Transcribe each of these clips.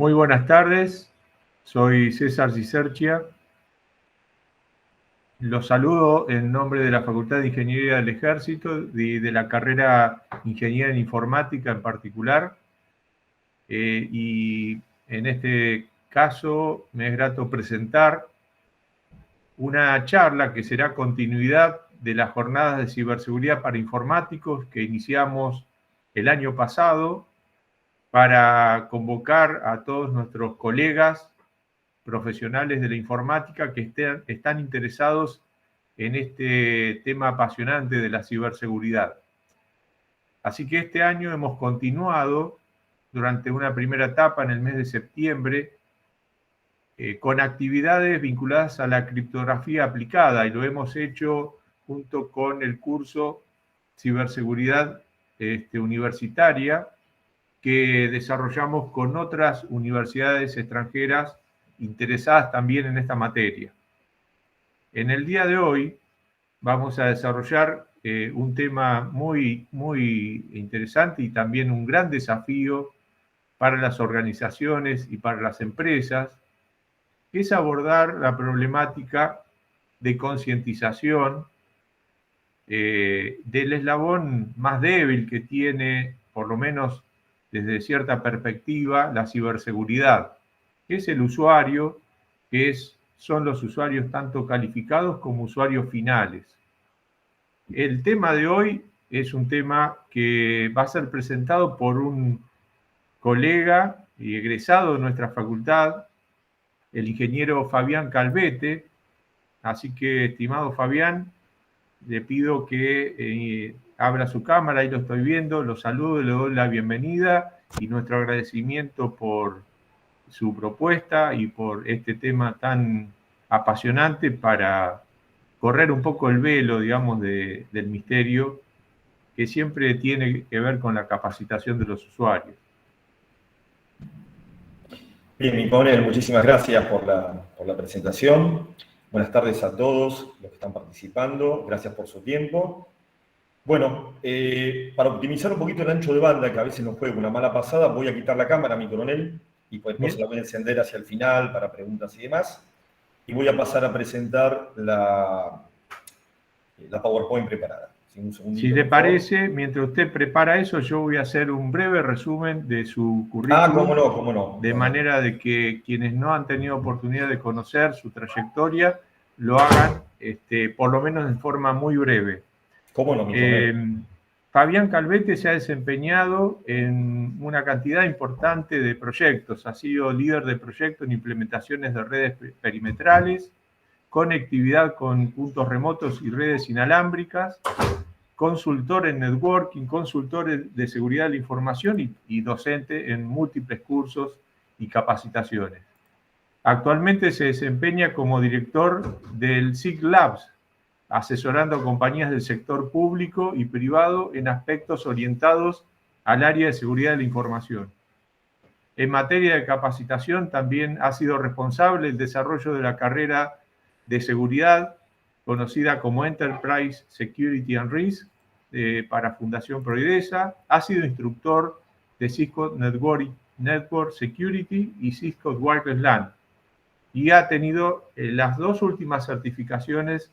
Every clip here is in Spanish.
Muy buenas tardes, soy César Cicerchia. Los saludo en nombre de la Facultad de Ingeniería del Ejército y de la carrera Ingeniería en Informática en particular. Y en este caso me es grato presentar una charla que será continuidad de las jornadas de ciberseguridad para informáticos que iniciamos el año pasado para convocar a todos nuestros colegas profesionales de la informática que están interesados en este tema apasionante de la ciberseguridad. Así que este año hemos continuado durante una primera etapa en el mes de septiembre con actividades vinculadas a la criptografía aplicada, y lo hemos hecho junto con el curso Ciberseguridad Universitaria que desarrollamos con otras universidades extranjeras interesadas también en esta materia. En el día de hoy vamos a desarrollar un tema muy interesante y también un gran desafío para las organizaciones y para las empresas, que es abordar la problemática de concientización del eslabón más débil que tiene, por lo menos desde cierta perspectiva, la ciberseguridad, que es el usuario, son los usuarios tanto calificados como usuarios finales. El tema de hoy es un tema que va a ser presentado por un colega y egresado de nuestra facultad, el ingeniero Fabián Calvete. Así que, estimado Fabián, le pido que abra su cámara, ahí lo estoy viendo, lo saludo, le doy la bienvenida y nuestro agradecimiento por su propuesta y por este tema tan apasionante para correr un poco el velo, digamos, del misterio que siempre tiene que ver con la capacitación de los usuarios. Bien, mi coronel, muchísimas gracias por la presentación. Buenas tardes a todos los que están participando. Gracias por su tiempo. Bueno, para optimizar un poquito el ancho de banda, que a veces nos juega una mala pasada, voy a quitar la cámara, mi coronel, y después la voy a encender hacia el final para preguntas y demás. Y voy a pasar a presentar la PowerPoint preparada. Si le parece, mientras usted prepara eso, yo voy a hacer un breve resumen de su currículum. Ah, cómo no. De manera de que quienes no han tenido oportunidad de conocer su trayectoria lo hagan por lo menos de forma muy breve. ¿Cómo no, mi Fabián Calvete se ha desempeñado en una cantidad importante de proyectos. Ha sido líder de proyectos en implementaciones de redes perimetrales, conectividad con puntos remotos y redes inalámbricas, consultor en networking, consultor de seguridad de la información y docente en múltiples cursos y capacitaciones. Actualmente se desempeña como director del SIG Labs, asesorando a compañías del sector público y privado en aspectos orientados al área de seguridad de la información. En materia de capacitación también ha sido responsable del desarrollo de la carrera de seguridad, conocida como Enterprise Security and Risk, para Fundación Proidesa. Ha sido instructor de Cisco Network Security y Cisco Wireless LAN. Y ha tenido las dos últimas certificaciones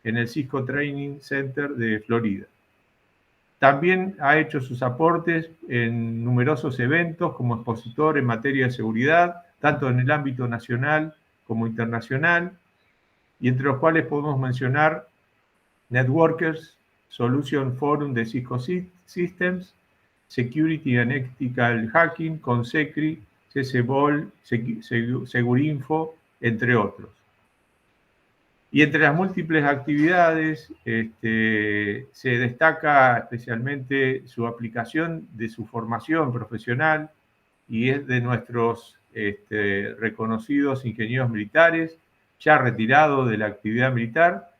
en el Cisco Training Center de Florida. También ha hecho sus aportes en numerosos eventos como expositor en materia de seguridad, tanto en el ámbito nacional como internacional, y entre los cuales podemos mencionar Networkers Solution Forum de Cisco Systems, Security and Ethical Hacking con SECRI, CCBOL, Segurinfo, entre otros. Y entre las múltiples actividades se destaca especialmente su aplicación de su formación profesional y es de nuestros reconocidos ingenieros militares, ya retirado de la actividad militar,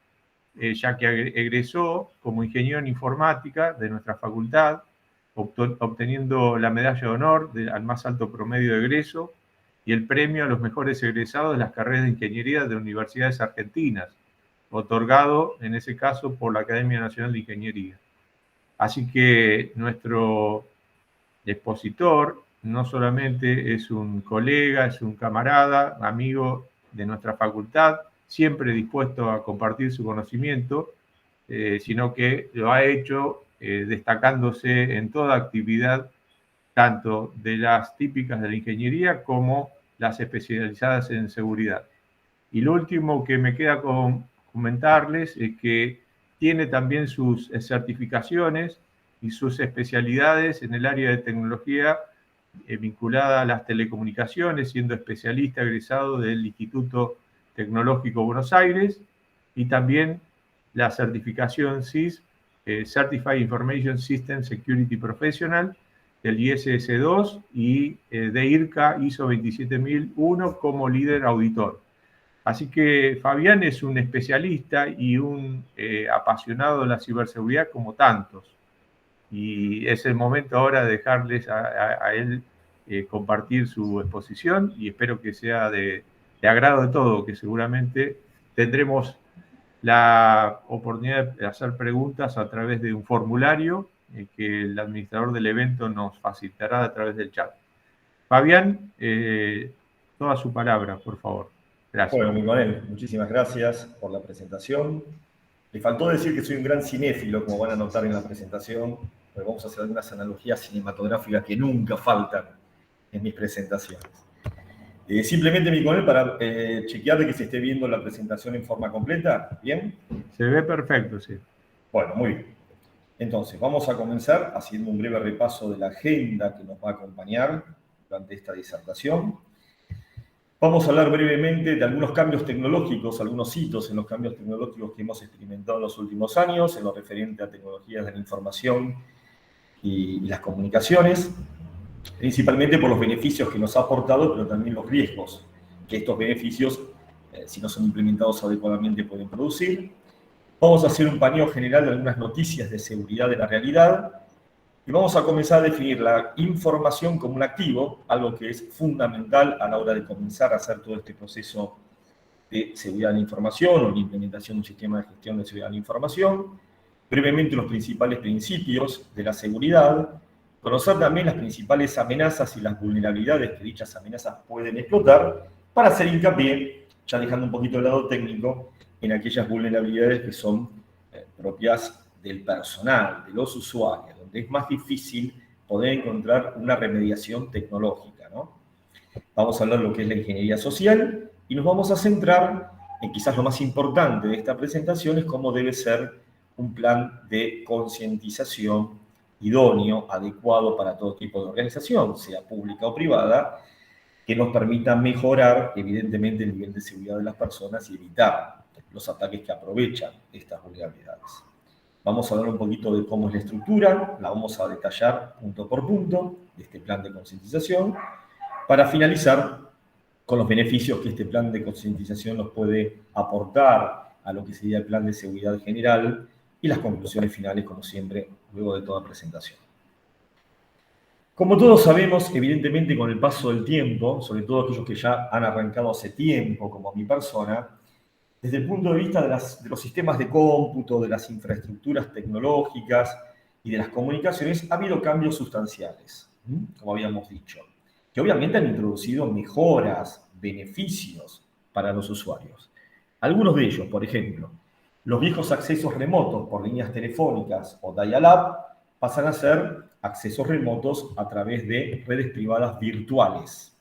ya que egresó como ingeniero en informática de nuestra facultad, obteniendo la medalla de honor al más alto promedio de egreso y el premio a los mejores egresados de las carreras de ingeniería de universidades argentinas, otorgado en ese caso por la Academia Nacional de Ingeniería. Así que nuestro expositor no solamente es un colega, es un camarada, amigo de nuestra facultad, siempre dispuesto a compartir su conocimiento, sino que lo ha hecho destacándose en toda actividad, tanto de las típicas de la ingeniería como las especializadas en seguridad. Y lo último que me queda comentarles es que tiene también sus certificaciones y sus especialidades en el área de tecnología vinculada a las telecomunicaciones, siendo especialista egresado del Instituto Tecnológico Buenos Aires, y también la certificación CIS, Certified Information System Security Professional, del ISS2 y de IRCA ISO 27001 como líder auditor. Así que Fabián es un especialista y un apasionado de la ciberseguridad como tantos. Y es el momento ahora de dejarles a él compartir su exposición y espero que sea de agrado de todo, que seguramente tendremos la oportunidad de hacer preguntas a través de un formulario que el administrador del evento nos facilitará a través del chat. Fabián, toda su palabra, por favor. Gracias. Bueno, Miconel, muchísimas gracias por la presentación. Le faltó decir que soy un gran cinéfilo, como van a notar en la presentación, porque vamos a hacer algunas analogías cinematográficas que nunca faltan en mis presentaciones. Simplemente, Miconel, para chequear de que se esté viendo la presentación en forma completa, ¿bien? Se ve perfecto, sí. Bueno, muy bien. Entonces, vamos a comenzar haciendo un breve repaso de la agenda que nos va a acompañar durante esta disertación. Vamos a hablar brevemente de algunos cambios tecnológicos, algunos hitos en los cambios tecnológicos que hemos experimentado en los últimos años, en lo referente a tecnologías de la información y las comunicaciones, principalmente por los beneficios que nos ha aportado, pero también los riesgos que estos beneficios, si no son implementados adecuadamente, pueden producir. Vamos a hacer un paneo general de algunas noticias de seguridad de la realidad y vamos a comenzar a definir la información como un activo, algo que es fundamental a la hora de comenzar a hacer todo este proceso de seguridad de la información o la implementación de un sistema de gestión de seguridad de la información. Brevemente los principales principios de la seguridad, conocer también las principales amenazas y las vulnerabilidades que dichas amenazas pueden explotar, para hacer hincapié, ya dejando un poquito el lado técnico, en aquellas vulnerabilidades que son propias del personal, de los usuarios, donde es más difícil poder encontrar una remediación tecnológica, ¿no? Vamos a hablar de lo que es la ingeniería social y nos vamos a centrar en quizás lo más importante de esta presentación, es cómo debe ser un plan de concientización idóneo, adecuado para todo tipo de organización, sea pública o privada, que nos permita mejorar, evidentemente, el nivel de seguridad de las personas y evitar los ataques que aprovechan estas vulnerabilidades. Vamos a hablar un poquito de cómo es la estructura, la vamos a detallar punto por punto de este plan de concientización, para finalizar con los beneficios que este plan de concientización nos puede aportar a lo que sería el plan de seguridad general y las conclusiones finales, como siempre, luego de toda presentación. Como todos sabemos, evidentemente con el paso del tiempo, sobre todo aquellos que ya han arrancado hace tiempo, como mi persona, desde el punto de vista de los sistemas de cómputo, de las infraestructuras tecnológicas y de las comunicaciones, ha habido cambios sustanciales, como habíamos dicho, que obviamente han introducido mejoras, beneficios para los usuarios. Algunos de ellos, por ejemplo, los viejos accesos remotos por líneas telefónicas o dial-up pasan a ser accesos remotos a través de redes privadas virtuales,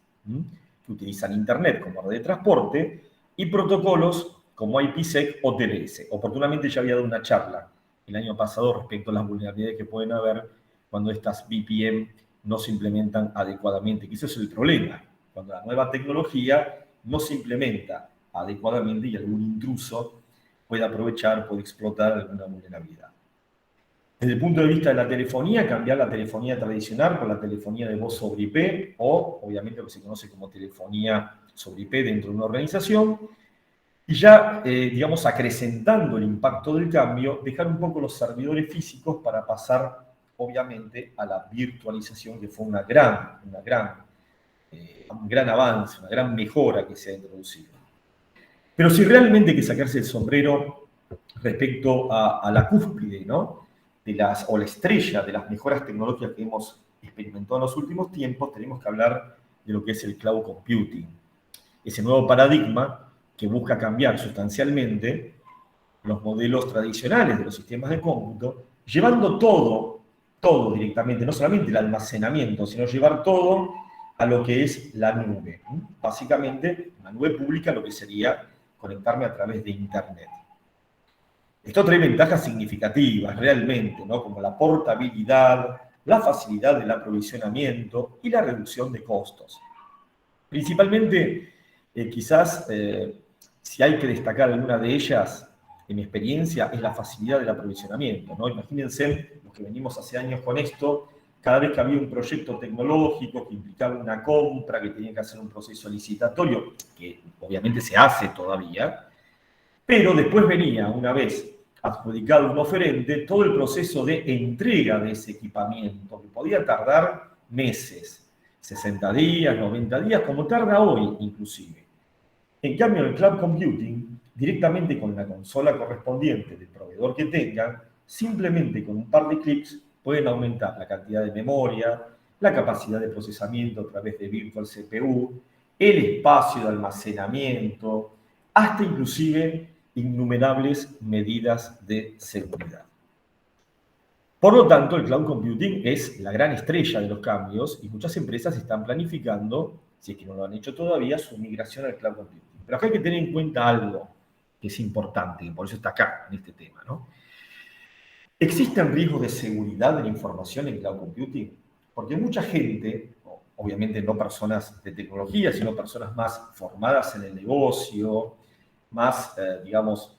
que utilizan Internet como red de transporte y protocolos como IPsec o TLS. Oportunamente ya había dado una charla el año pasado respecto a las vulnerabilidades que pueden haber cuando estas VPN no se implementan adecuadamente, que ese es el problema, cuando la nueva tecnología no se implementa adecuadamente y algún intruso puede aprovechar, puede explotar alguna vulnerabilidad. Desde el punto de vista de la telefonía, cambiar la telefonía tradicional por la telefonía de voz sobre IP o, obviamente, lo que se conoce como telefonía sobre IP dentro de una organización. Y ya, digamos, acrecentando el impacto del cambio, dejar un poco los servidores físicos para pasar, obviamente, a la virtualización, que fue un gran avance, una gran mejora que se ha introducido. Pero si realmente hay que sacarse el sombrero respecto a la cúspide, ¿no? o la estrella de las mejoras tecnológicas que hemos experimentó en los últimos tiempos, tenemos que hablar de lo que es el cloud computing. Ese nuevo paradigma que busca cambiar sustancialmente los modelos tradicionales de los sistemas de cómputo, llevando todo directamente, no solamente el almacenamiento, sino llevar todo a lo que es la nube. Básicamente, una nube pública, lo que sería conectarme a través de Internet. Esto trae ventajas significativas, realmente, ¿no? Como la portabilidad, la facilidad del aprovisionamiento y la reducción de costos. Principalmente, quizás, si hay que destacar alguna de ellas, en mi experiencia, es la facilidad del aprovisionamiento, ¿no? Imagínense, los que venimos hace años con esto, cada vez que había un proyecto tecnológico que implicaba una compra, que tenía que hacer un proceso licitatorio, que obviamente se hace todavía, pero después venía, una vez adjudicado un oferente, todo el proceso de entrega de ese equipamiento, que podía tardar meses, 60 días, 90 días, como tarda hoy inclusive. En cambio, en el cloud computing, directamente con la consola correspondiente del proveedor que tengan, simplemente con un par de clics pueden aumentar la cantidad de memoria, la capacidad de procesamiento a través de Virtual CPU, el espacio de almacenamiento, hasta inclusive innumerables medidas de seguridad. Por lo tanto, el cloud computing es la gran estrella de los cambios y muchas empresas están planificando, si es que no lo han hecho todavía, su migración al cloud computing. Pero acá hay que tener en cuenta algo que es importante, y por eso está acá, en este tema, ¿no? ¿Existen riesgos de seguridad de la información en cloud computing? Porque mucha gente, obviamente no personas de tecnología, sino personas más formadas en el negocio, más, digamos,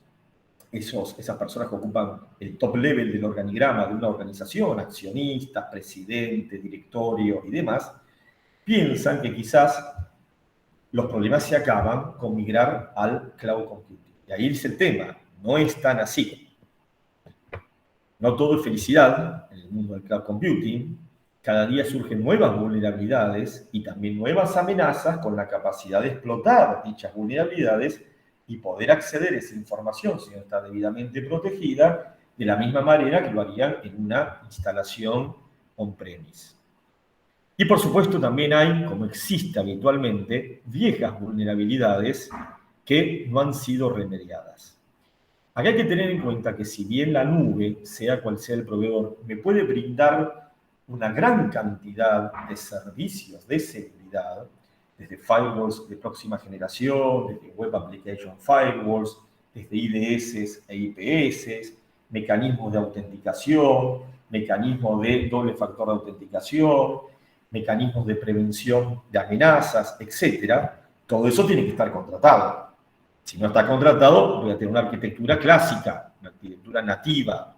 esas personas que ocupan el top level del organigrama de una organización, accionistas, presidente, directorio y demás, piensan que quizás los problemas se acaban con migrar al cloud computing. Y ahí es el tema, no es tan así. No todo es felicidad en el mundo del cloud computing. Cada día surgen nuevas vulnerabilidades y también nuevas amenazas con la capacidad de explotar dichas vulnerabilidades y poder acceder a esa información, si no está debidamente protegida, de la misma manera que lo harían en una instalación on-premise. Y por supuesto también hay, como existe habitualmente, viejas vulnerabilidades que no han sido remediadas. Acá hay que tener en cuenta que si bien la nube, sea cual sea el proveedor, me puede brindar una gran cantidad de servicios de seguridad, desde firewalls de próxima generación, desde Web Application Firewalls, desde IDS e IPS, mecanismos de autenticación, mecanismos de doble factor de autenticación, mecanismos de prevención de amenazas, etc. Todo eso tiene que estar contratado. Si no está contratado, voy a tener una arquitectura clásica, una arquitectura nativa.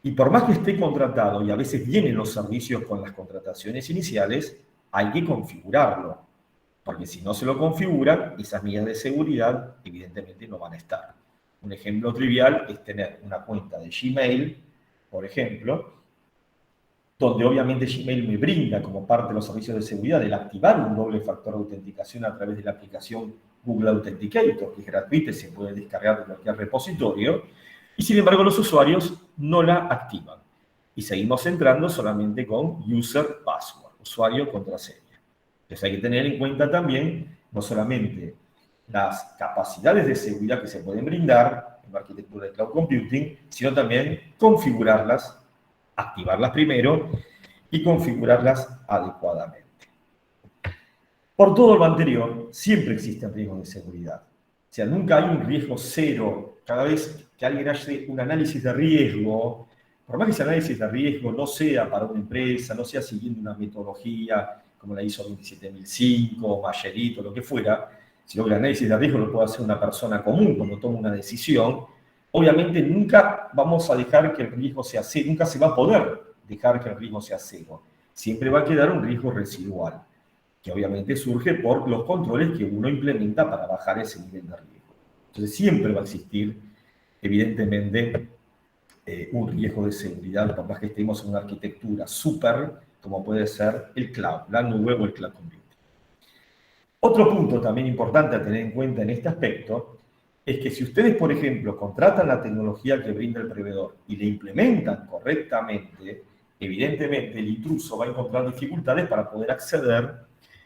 Y por más que esté contratado, y a veces vienen los servicios con las contrataciones iniciales, hay que configurarlo. Porque si no se lo configuran, esas medidas de seguridad evidentemente no van a estar. Un ejemplo trivial es tener una cuenta de Gmail, por ejemplo, donde obviamente Gmail me brinda como parte de los servicios de seguridad el activar un doble factor de autenticación a través de la aplicación Google Authenticator, que es gratuita y se puede descargar de cualquier repositorio, y sin embargo los usuarios no la activan. Y seguimos entrando solamente con user password, usuario contraseña. Entonces hay que tener en cuenta también no solamente las capacidades de seguridad que se pueden brindar en la arquitectura de cloud computing, sino también configurarlas, activarlas primero y configurarlas adecuadamente. Por todo lo anterior, siempre existen riesgos de seguridad. O sea, nunca hay un riesgo cero. Cada vez que alguien hace un análisis de riesgo, por más que ese análisis de riesgo no sea para una empresa, no sea siguiendo una metodología como la ISO 27005, Mayerito, lo que fuera, sino que el análisis de riesgo lo puede hacer una persona común cuando toma una decisión, obviamente nunca vamos a dejar que el riesgo sea cero, nunca se va a poder dejar que el riesgo sea cero. Siempre va a quedar un riesgo residual, que obviamente surge por los controles que uno implementa para bajar ese nivel de riesgo. Entonces siempre va a existir, evidentemente, un riesgo de seguridad, por más que estemos en una arquitectura súper, como puede ser el cloud, la nube o el cloud computing. Otro punto también importante a tener en cuenta en este aspecto es que si ustedes, por ejemplo, contratan la tecnología que brinda el proveedor y la implementan correctamente, evidentemente el intruso va a encontrar dificultades para poder acceder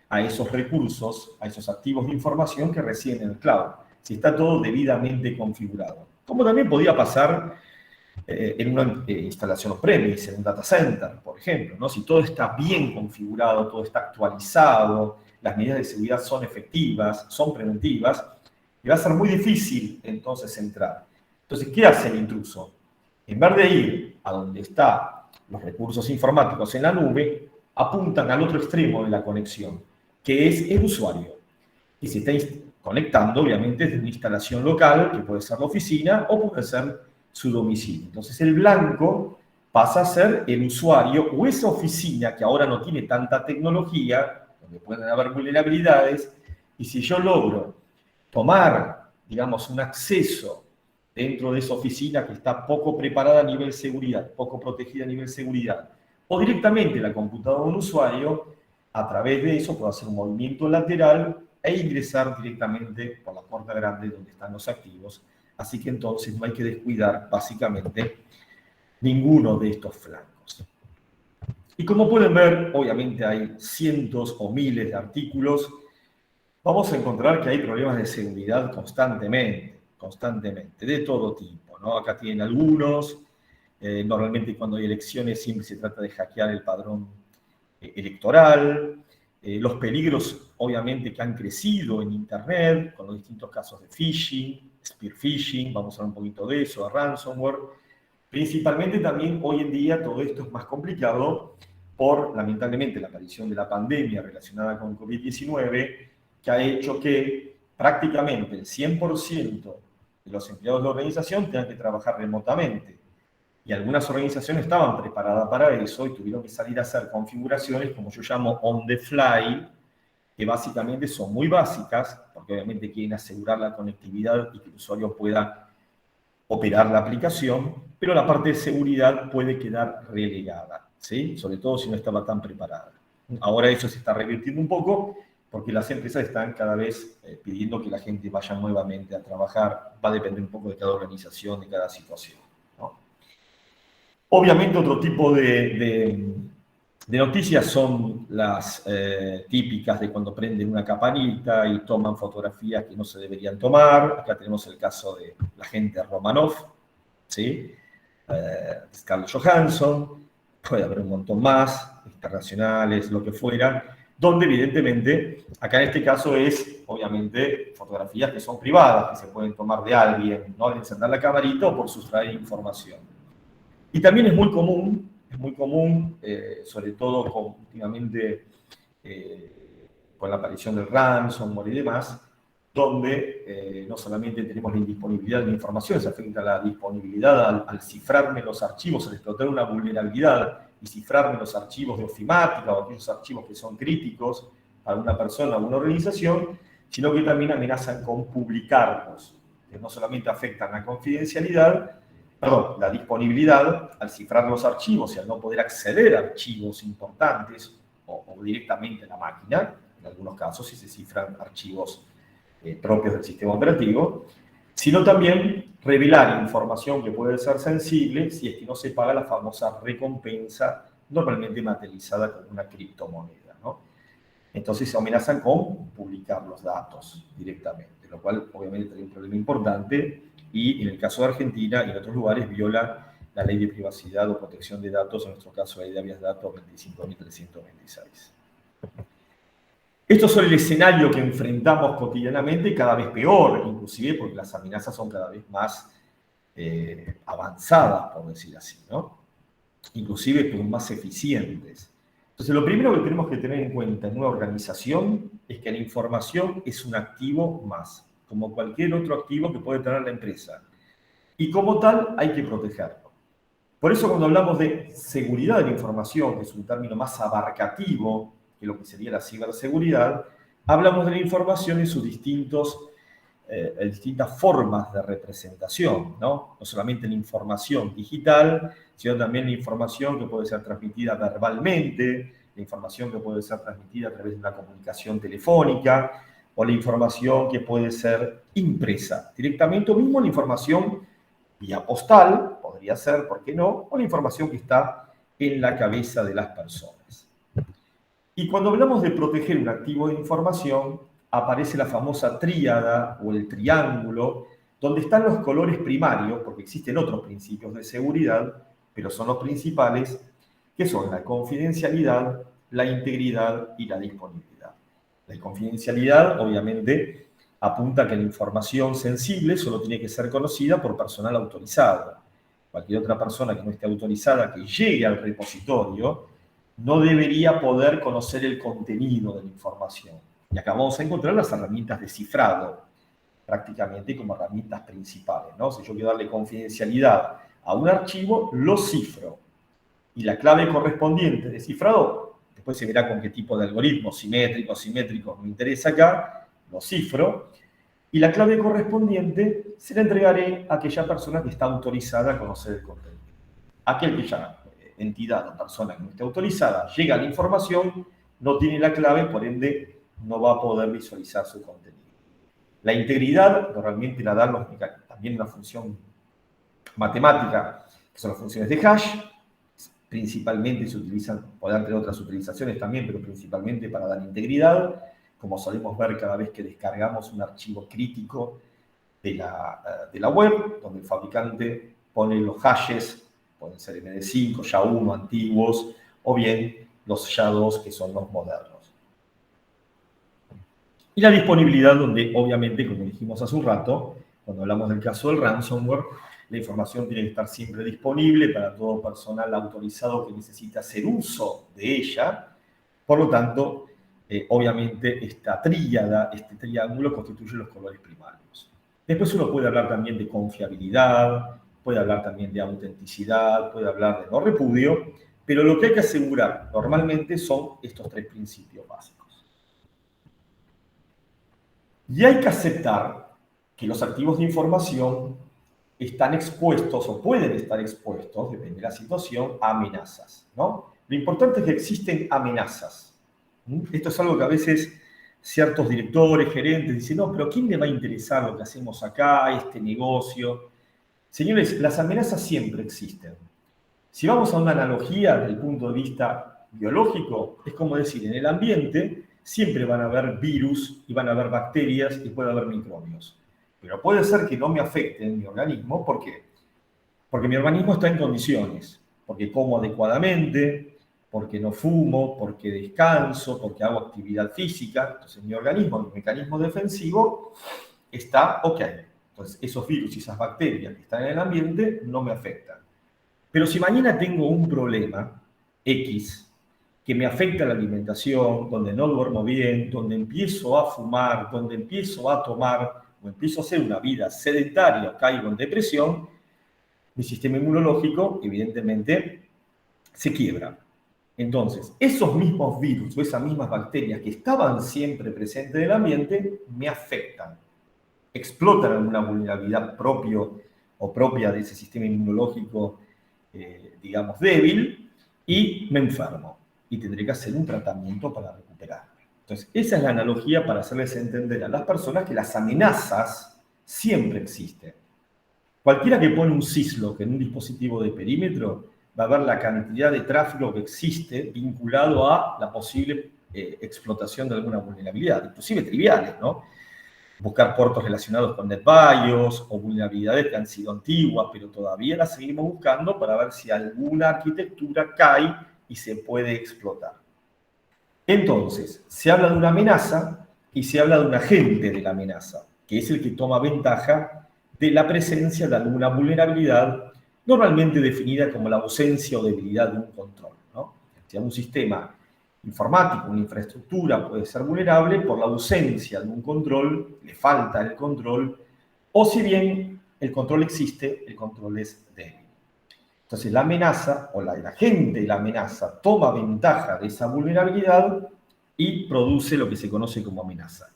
a esos recursos, a esos activos de información que residen en el cloud, si está todo debidamente configurado. Como también podía pasar en una instalación on-premise, en un data center, por ejemplo, ¿no? Si todo está bien configurado, todo está actualizado, las medidas de seguridad son efectivas, son preventivas, y va a ser muy difícil entonces entrar. Entonces, ¿qué hace el intruso? En vez de ir a donde están los recursos informáticos en la nube, apuntan al otro extremo de la conexión, que es el usuario. Y se está conectando, obviamente, desde una instalación local, que puede ser la oficina o puede ser su domicilio. Entonces, el blanco pasa a ser el usuario o esa oficina que ahora no tiene tanta tecnología, donde pueden haber vulnerabilidades, y si yo logro tomar, digamos, un acceso dentro de esa oficina que está poco preparada a nivel seguridad, poco protegida a nivel seguridad, o directamente la computadora de un usuario, a través de eso puedo hacer un movimiento lateral e ingresar directamente por la puerta grande donde están los activos. Así que entonces no hay que descuidar básicamente ninguno de estos flancos. Y como pueden ver, obviamente hay cientos o miles de artículos. Vamos a encontrar que hay problemas de seguridad constantemente, de todo tipo, ¿no? Acá tienen algunos. Normalmente cuando hay elecciones siempre se trata de hackear el padrón electoral. Los peligros, obviamente, que han crecido en Internet, con los distintos casos de phishing, spear phishing, vamos a hablar un poquito de eso, de ransomware. Principalmente también hoy en día todo esto es más complicado por, lamentablemente, la aparición de la pandemia relacionada con COVID-19, que ha hecho que prácticamente el 100% de los empleados de la organización tengan que trabajar remotamente. Y algunas organizaciones estaban preparadas para eso y tuvieron que salir a hacer configuraciones, como yo llamo on the fly, que básicamente son muy básicas, porque obviamente quieren asegurar la conectividad y que el usuario pueda operar la aplicación, pero la parte de seguridad puede quedar relegada, ¿sí? Sobre todo si no estaba tan preparada. Ahora eso se está revirtiendo un poco, porque las empresas están cada vez pidiendo que la gente vaya nuevamente a trabajar. Va a depender un poco de cada organización, de cada situación, ¿no? Obviamente otro tipo de noticias son las típicas de cuando prenden una campanita y toman fotografías que no se deberían tomar. Acá tenemos el caso de la agente Romanov, ¿sí? Scarlett Johansson, puede haber un montón más, internacionales, lo que fuera, donde evidentemente, acá en este caso es, obviamente, fotografías que son privadas, que se pueden tomar de alguien, no al encender la camarita o por sustraer información. Y también es muy común, sobre todo últimamente con la aparición del ransomware y demás, donde no solamente tenemos la indisponibilidad de la información, se afecta la disponibilidad al cifrarme los archivos, al explotar una vulnerabilidad y cifrarme los archivos de ofimática o aquellos archivos que son críticos para una persona o una organización, sino que también amenazan con publicarlos, que no solamente afectan la confidencialidad, la disponibilidad al cifrar los archivos y al no poder acceder a archivos importantes o directamente a la máquina, en algunos casos si se cifran archivos propios del sistema operativo, sino también revelar información que puede ser sensible si es que no se paga la famosa recompensa, normalmente materializada con una criptomoneda, ¿no? Entonces se amenazan con publicar los datos directamente, lo cual obviamente trae un problema importante y en el caso de Argentina y en otros lugares viola la ley de privacidad o protección de datos, en nuestro caso la ley de habeas datos 25.326. Estos son el escenario que enfrentamos cotidianamente, cada vez peor, inclusive porque las amenazas son cada vez más avanzadas, por decir así, ¿no? Inclusive más eficientes. Entonces, lo primero que tenemos que tener en cuenta en una organización es que la información es un activo más, como cualquier otro activo que puede tener la empresa. Y como tal, hay que protegerlo. Por eso, cuando hablamos de seguridad de la información, que es un término más abarcativo que lo que sería la ciberseguridad, hablamos de la información en sus distintas formas de representación, ¿no? No solamente la información digital, sino también la información que puede ser transmitida verbalmente, la información que puede ser transmitida a través de una comunicación telefónica, o la información que puede ser impresa directamente, o mismo la información vía postal, podría ser, ¿por qué no? O la información que está en la cabeza de las personas. Y cuando hablamos de proteger un activo de información, aparece la famosa tríada o el triángulo, donde están los colores primarios, porque existen otros principios de seguridad, pero son los principales, que son la confidencialidad, la integridad y la disponibilidad. La confidencialidad, obviamente, apunta a que la información sensible solo tiene que ser conocida por personal autorizado. Cualquier otra persona que no esté autorizada, que llegue al repositorio, no debería poder conocer el contenido de la información. Y acá vamos a encontrar las herramientas de cifrado, prácticamente como herramientas principales, ¿no? Si yo quiero darle confidencialidad a un archivo, lo cifro. Y la clave correspondiente de cifrado, después se verá con qué tipo de algoritmo, simétrico, me interesa acá, lo cifro. Y la clave correspondiente se la entregaré a aquella persona que está autorizada a conocer el contenido. Aquel que ya, entidad o persona que no esté autorizada, llega a la información, no tiene la clave, por ende no va a poder visualizar su contenido. La integridad normalmente la dan también una función matemática, que son las funciones de hash. Principalmente se utilizan, podrán tener otras utilizaciones también, pero principalmente para dar integridad, como solemos ver cada vez que descargamos un archivo crítico de la web, donde el fabricante pone los hashes, pueden ser MD5, SHA-1 antiguos, o bien los SHA-2, que son los modernos. Y la disponibilidad, donde obviamente, como dijimos hace un rato, cuando hablamos del caso del ransomware, la información tiene que estar siempre disponible para todo personal autorizado que necesite hacer uso de ella. Por lo tanto, obviamente, esta tríada, este triángulo, constituye los colores primarios. Después uno puede hablar también de confiabilidad, puede hablar también de autenticidad, puede hablar de no repudio, pero lo que hay que asegurar normalmente son estos tres principios básicos. Y hay que aceptar que los activos de información están expuestos o pueden estar expuestos, depende de la situación, a amenazas, ¿no? Lo importante es que existen amenazas. Esto es algo que a veces ciertos directores, gerentes dicen, no, pero ¿a quién le va a interesar lo que hacemos acá, este negocio? Señores, las amenazas siempre existen. Si vamos a una analogía desde el punto de vista biológico, es como decir, en el ambiente siempre van a haber virus y van a haber bacterias y puede haber microbios. Pero puede ser que no me afecten mi organismo. ¿Por qué? Porque mi organismo está en condiciones, porque como adecuadamente, porque no fumo, porque descanso, porque hago actividad física. Entonces mi organismo, mi mecanismo defensivo, está ok. Entonces esos virus y esas bacterias que están en el ambiente no me afectan. Pero si mañana tengo un problema X que me afecta la alimentación, donde no duermo bien, donde empiezo a fumar, donde empiezo a tomar, o empiezo a hacer una vida sedentaria o caigo en depresión, mi sistema inmunológico, evidentemente, se quiebra. Entonces, esos mismos virus o esas mismas bacterias que estaban siempre presentes en el ambiente me afectan. Explotan alguna vulnerabilidad propia de ese sistema inmunológico, digamos, débil, y me enfermo. Y tendré que hacer un tratamiento para recuperarme. Entonces, esa es la analogía para hacerles entender a las personas que las amenazas siempre existen. Cualquiera que pone un syslog en un dispositivo de perímetro va a ver la cantidad de tráfico que existe vinculado a la posible explotación de alguna vulnerabilidad, inclusive triviales, ¿no? Buscar puertos relacionados con NetBIOS o vulnerabilidades que han sido antiguas, pero todavía las seguimos buscando para ver si alguna arquitectura cae y se puede explotar. Entonces, se habla de una amenaza y se habla de un agente de la amenaza, que es el que toma ventaja de la presencia de alguna vulnerabilidad, normalmente definida como la ausencia o debilidad de un control, ¿no? Si un sistema informático, una infraestructura puede ser vulnerable por la ausencia de un control, le falta el control, o si bien el control existe, el control es débil. Entonces la amenaza, o el agente de la amenaza, toma ventaja de esa vulnerabilidad y produce lo que se conoce como amenaza.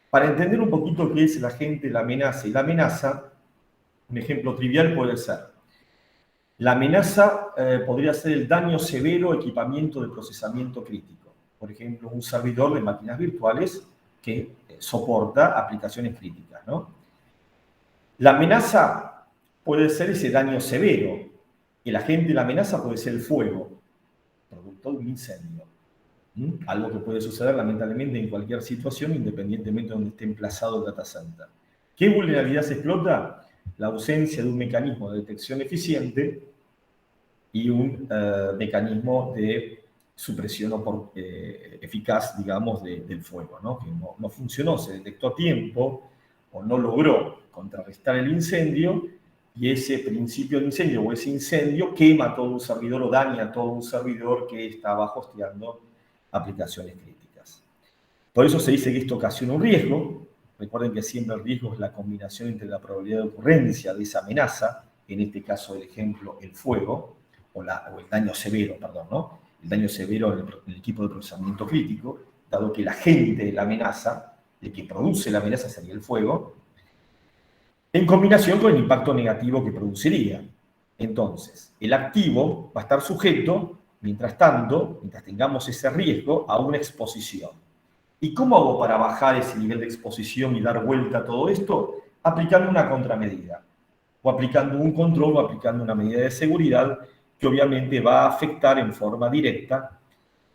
Para entender un poquito qué es el agente, la amenaza y la amenaza, un ejemplo trivial puede ser: la amenaza podría ser el daño severo a equipamiento de procesamiento crítico. Por ejemplo, un servidor de máquinas virtuales que soporta aplicaciones críticas, ¿no? La amenaza puede ser ese daño severo. El agente de la amenaza puede ser el fuego. producto de un incendio. Algo que puede suceder lamentablemente en cualquier situación, independientemente de donde esté emplazado el data center. ¿Qué vulnerabilidad se explota? La ausencia de un mecanismo de detección eficiente y un mecanismo de supresión eficaz, digamos, del fuego, ¿no? Que no funcionó, se detectó a tiempo o no logró contrarrestar el incendio, y ese principio de incendio o ese incendio quema todo un servidor o daña todo un servidor que estaba hosteando aplicaciones críticas. Por eso se dice que esto ocasiona un riesgo. Recuerden que siempre el riesgo es la combinación entre la probabilidad de ocurrencia de esa amenaza, en este caso el ejemplo, el fuego, o el daño severo, perdón, ¿no? El daño severo en el equipo de procesamiento crítico, dado que el agente de la amenaza, el que produce la amenaza sería el fuego, en combinación con el impacto negativo que produciría. Entonces, el activo va a estar sujeto, mientras tanto, mientras tengamos ese riesgo, a una exposición. ¿Y cómo hago para bajar ese nivel de exposición y dar vuelta a todo esto? Aplicando una contramedida, o aplicando un control, o aplicando una medida de seguridad que obviamente va a afectar en forma directa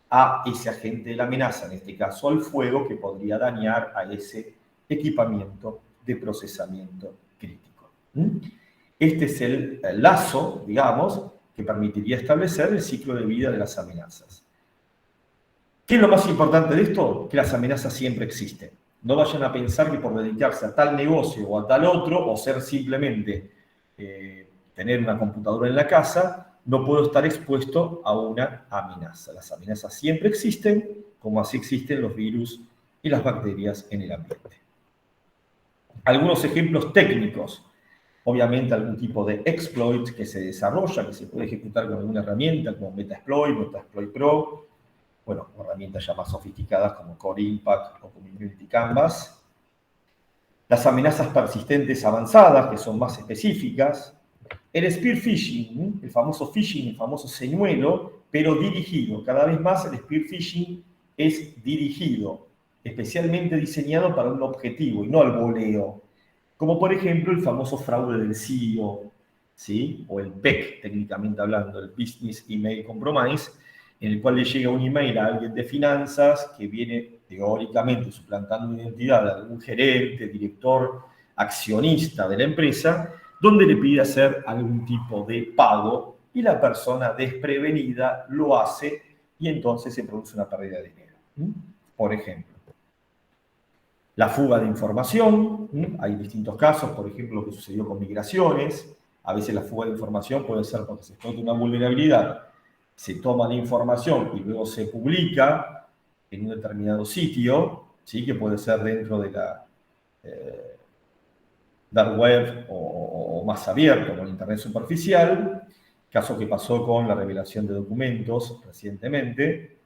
a ese agente de la amenaza, en este caso al fuego, que podría dañar a ese equipamiento de procesamiento crítico. Este es el lazo, digamos, que permitiría establecer el ciclo de vida de las amenazas. ¿Qué es lo más importante de esto? Que las amenazas siempre existen. No vayan a pensar que por dedicarse a tal negocio o a tal otro, o ser simplemente tener una computadora en la casa, no puedo estar expuesto a una amenaza. Las amenazas siempre existen, como así existen los virus y las bacterias en el ambiente. Algunos ejemplos técnicos. Obviamente algún tipo de exploit que se desarrolla, que se puede ejecutar con alguna herramienta como Metasploit, Metasploit Pro, bueno, herramientas ya más sofisticadas como Core Impact o como Unity Canvas. Las amenazas persistentes avanzadas, que son más específicas. El spear phishing, el famoso phishing, el famoso señuelo, pero dirigido. Cada vez más el spear phishing es dirigido, especialmente diseñado para un objetivo y no al voleo. Como por ejemplo el famoso fraude del CEO, ¿sí? O el BEC, técnicamente hablando, el Business Email Compromise, en el cual le llega un email a alguien de finanzas que viene teóricamente suplantando una identidad de algún gerente, director, accionista de la empresa, donde le pide hacer algún tipo de pago y la persona desprevenida lo hace y entonces se produce una pérdida de dinero. Por ejemplo, la fuga de información, hay distintos casos, por ejemplo, lo que sucedió con migraciones. A veces la fuga de información puede ser porque se explota una vulnerabilidad, se toma la información y luego se publica en un determinado sitio, ¿sí? Que puede ser dentro de la dark web o más abierto, con Internet superficial, caso que pasó con la revelación de documentos recientemente.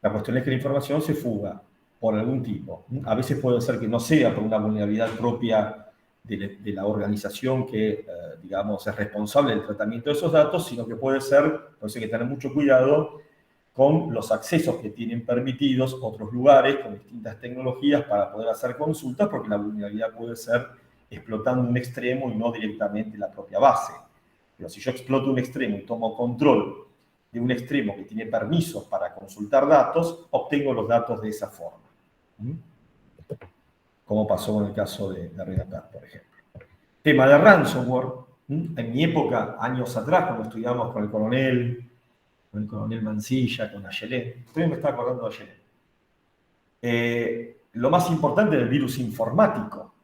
La cuestión es que la información se fuga por algún tipo. A veces puede ser que no sea por una vulnerabilidad propia de la organización que, digamos, es responsable del tratamiento de esos datos, sino que puede ser, por eso hay que tener mucho cuidado con los accesos que tienen permitidos otros lugares con distintas tecnologías para poder hacer consultas, porque la vulnerabilidad puede ser explotando un extremo y no directamente la propia base. Pero si yo exploto un extremo y tomo control de un extremo que tiene permisos para consultar datos, obtengo los datos de esa forma. Como pasó en el caso de Red Hat, por ejemplo. Tema de ransomware. En mi época, años atrás, cuando estudiamos con el coronel Mancilla, con Ayelén, todavía me estaba acordando de Ayelén. Lo más importante era el virus informático,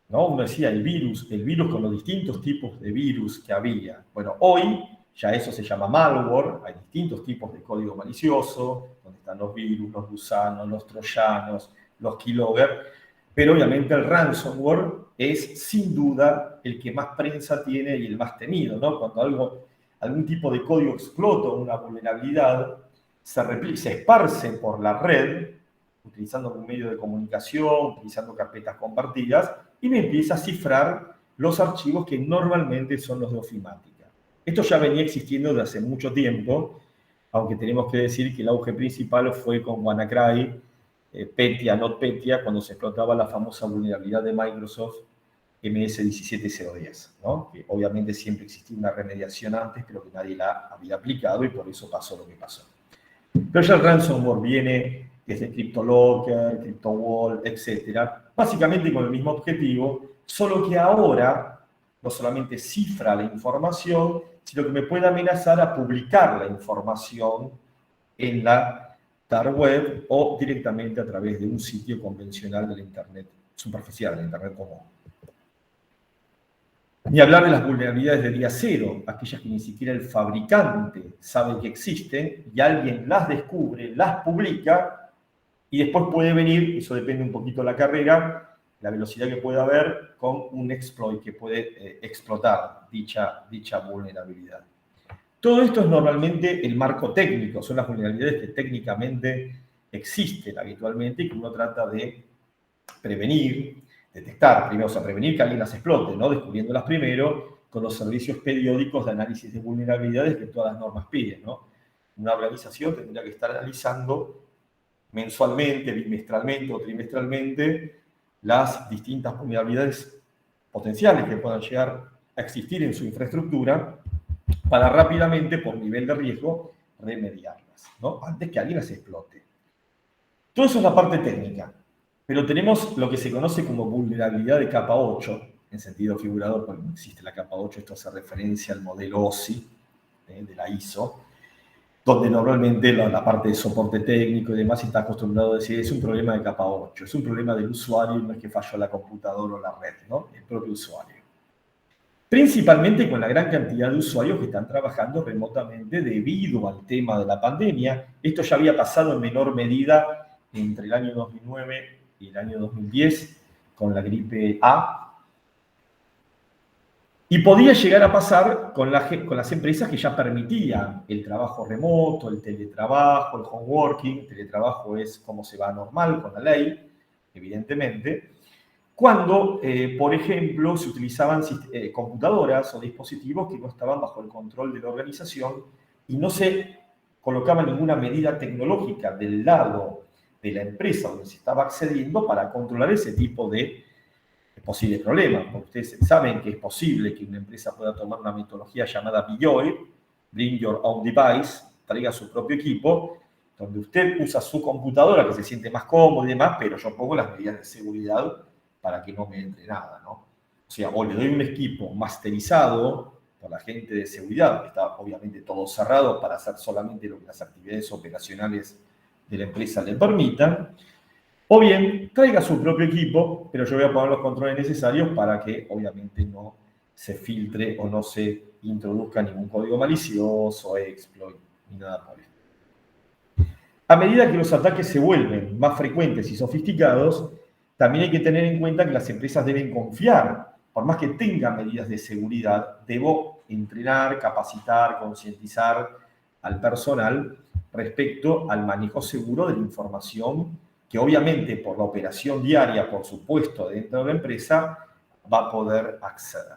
¿no? Uno decía el virus con los distintos tipos de virus que había. Bueno, hoy ya eso se llama malware, hay distintos tipos de código malicioso, donde están los virus, los gusanos, los troyanos, los keylogger, pero obviamente el ransomware es sin duda el que más prensa tiene y el más temido, ¿no? Cuando algún tipo de código explota una vulnerabilidad, se esparce por la red, utilizando un medio de comunicación, utilizando carpetas compartidas, y me empieza a cifrar los archivos que normalmente son los de ofimática. Esto ya venía existiendo desde hace mucho tiempo, aunque tenemos que decir que el auge principal fue con WannaCry, Petya, NotPetya, cuando se explotaba la famosa vulnerabilidad de Microsoft MS-17010, ¿no? Que obviamente siempre existía una remediación antes, pero que nadie la había aplicado y por eso pasó lo que pasó. Pero ya el ransomware viene desde CryptoLocker, CryptoWall, etc. Básicamente con el mismo objetivo, solo que ahora no solamente cifra la información, sino que me puede amenazar a publicar la información en la dark web o directamente a través de un sitio convencional de la Internet superficial, de la Internet común. Ni hablar de las vulnerabilidades de día cero, aquellas que ni siquiera el fabricante sabe que existen y alguien las descubre, las publica y después puede venir, eso depende un poquito de la carrera, la velocidad que pueda haber con un exploit que puede explotar dicha vulnerabilidad. Todo esto es normalmente el marco técnico, son las vulnerabilidades que técnicamente existen habitualmente y que uno trata de prevenir, detectar primero, o sea, prevenir que alguien las explote, ¿no? Descubriéndolas primero con los servicios periódicos de análisis de vulnerabilidades que todas las normas piden, ¿no? Una organización tendría que estar analizando mensualmente, bimestralmente o trimestralmente las distintas vulnerabilidades potenciales que puedan llegar a existir en su infraestructura para rápidamente, por nivel de riesgo, remediarlas, ¿no? Antes que alguien las explote. Todo eso es la parte técnica. Pero tenemos lo que se conoce como vulnerabilidad de capa 8, en sentido figurado, porque no existe la capa 8, esto hace referencia al modelo OSI de la ISO, donde normalmente la parte de soporte técnico y demás está acostumbrado a decir es un problema de capa 8, es un problema del usuario, no es que falló la computadora o la red, ¿no? El propio usuario. Principalmente con la gran cantidad de usuarios que están trabajando remotamente debido al tema de la pandemia. Esto ya había pasado en menor medida entre el año 2009 y el año 2010 con la gripe A. Y podía llegar a pasar con las empresas que ya permitían el trabajo remoto, el teletrabajo, el home working. El teletrabajo es como se va normal con la ley, evidentemente. Cuando, por ejemplo, se utilizaban computadoras o dispositivos que no estaban bajo el control de la organización y no se colocaba ninguna medida tecnológica del lado de la empresa donde se estaba accediendo para controlar ese tipo de posibles problemas. Porque ustedes saben que es posible que una empresa pueda tomar una metodología llamada BYOD, Bring Your Own Device, traiga su propio equipo, donde usted usa su computadora que se siente más cómodo y demás, pero yo pongo las medidas de seguridad para que no me entre nada, ¿no? O sea, o le doy un equipo masterizado por la gente de seguridad, que está obviamente todo cerrado para hacer solamente lo que las actividades operacionales de la empresa le permitan, o bien traiga su propio equipo, pero yo voy a poner los controles necesarios para que obviamente no se filtre o no se introduzca ningún código malicioso, exploit, ni nada por esto. A medida que los ataques se vuelven más frecuentes y sofisticados, también hay que tener en cuenta que las empresas deben confiar. Por más que tengan medidas de seguridad, debo entrenar, capacitar, concientizar al personal respecto al manejo seguro de la información que obviamente por la operación diaria, por supuesto, dentro de la empresa, va a poder acceder.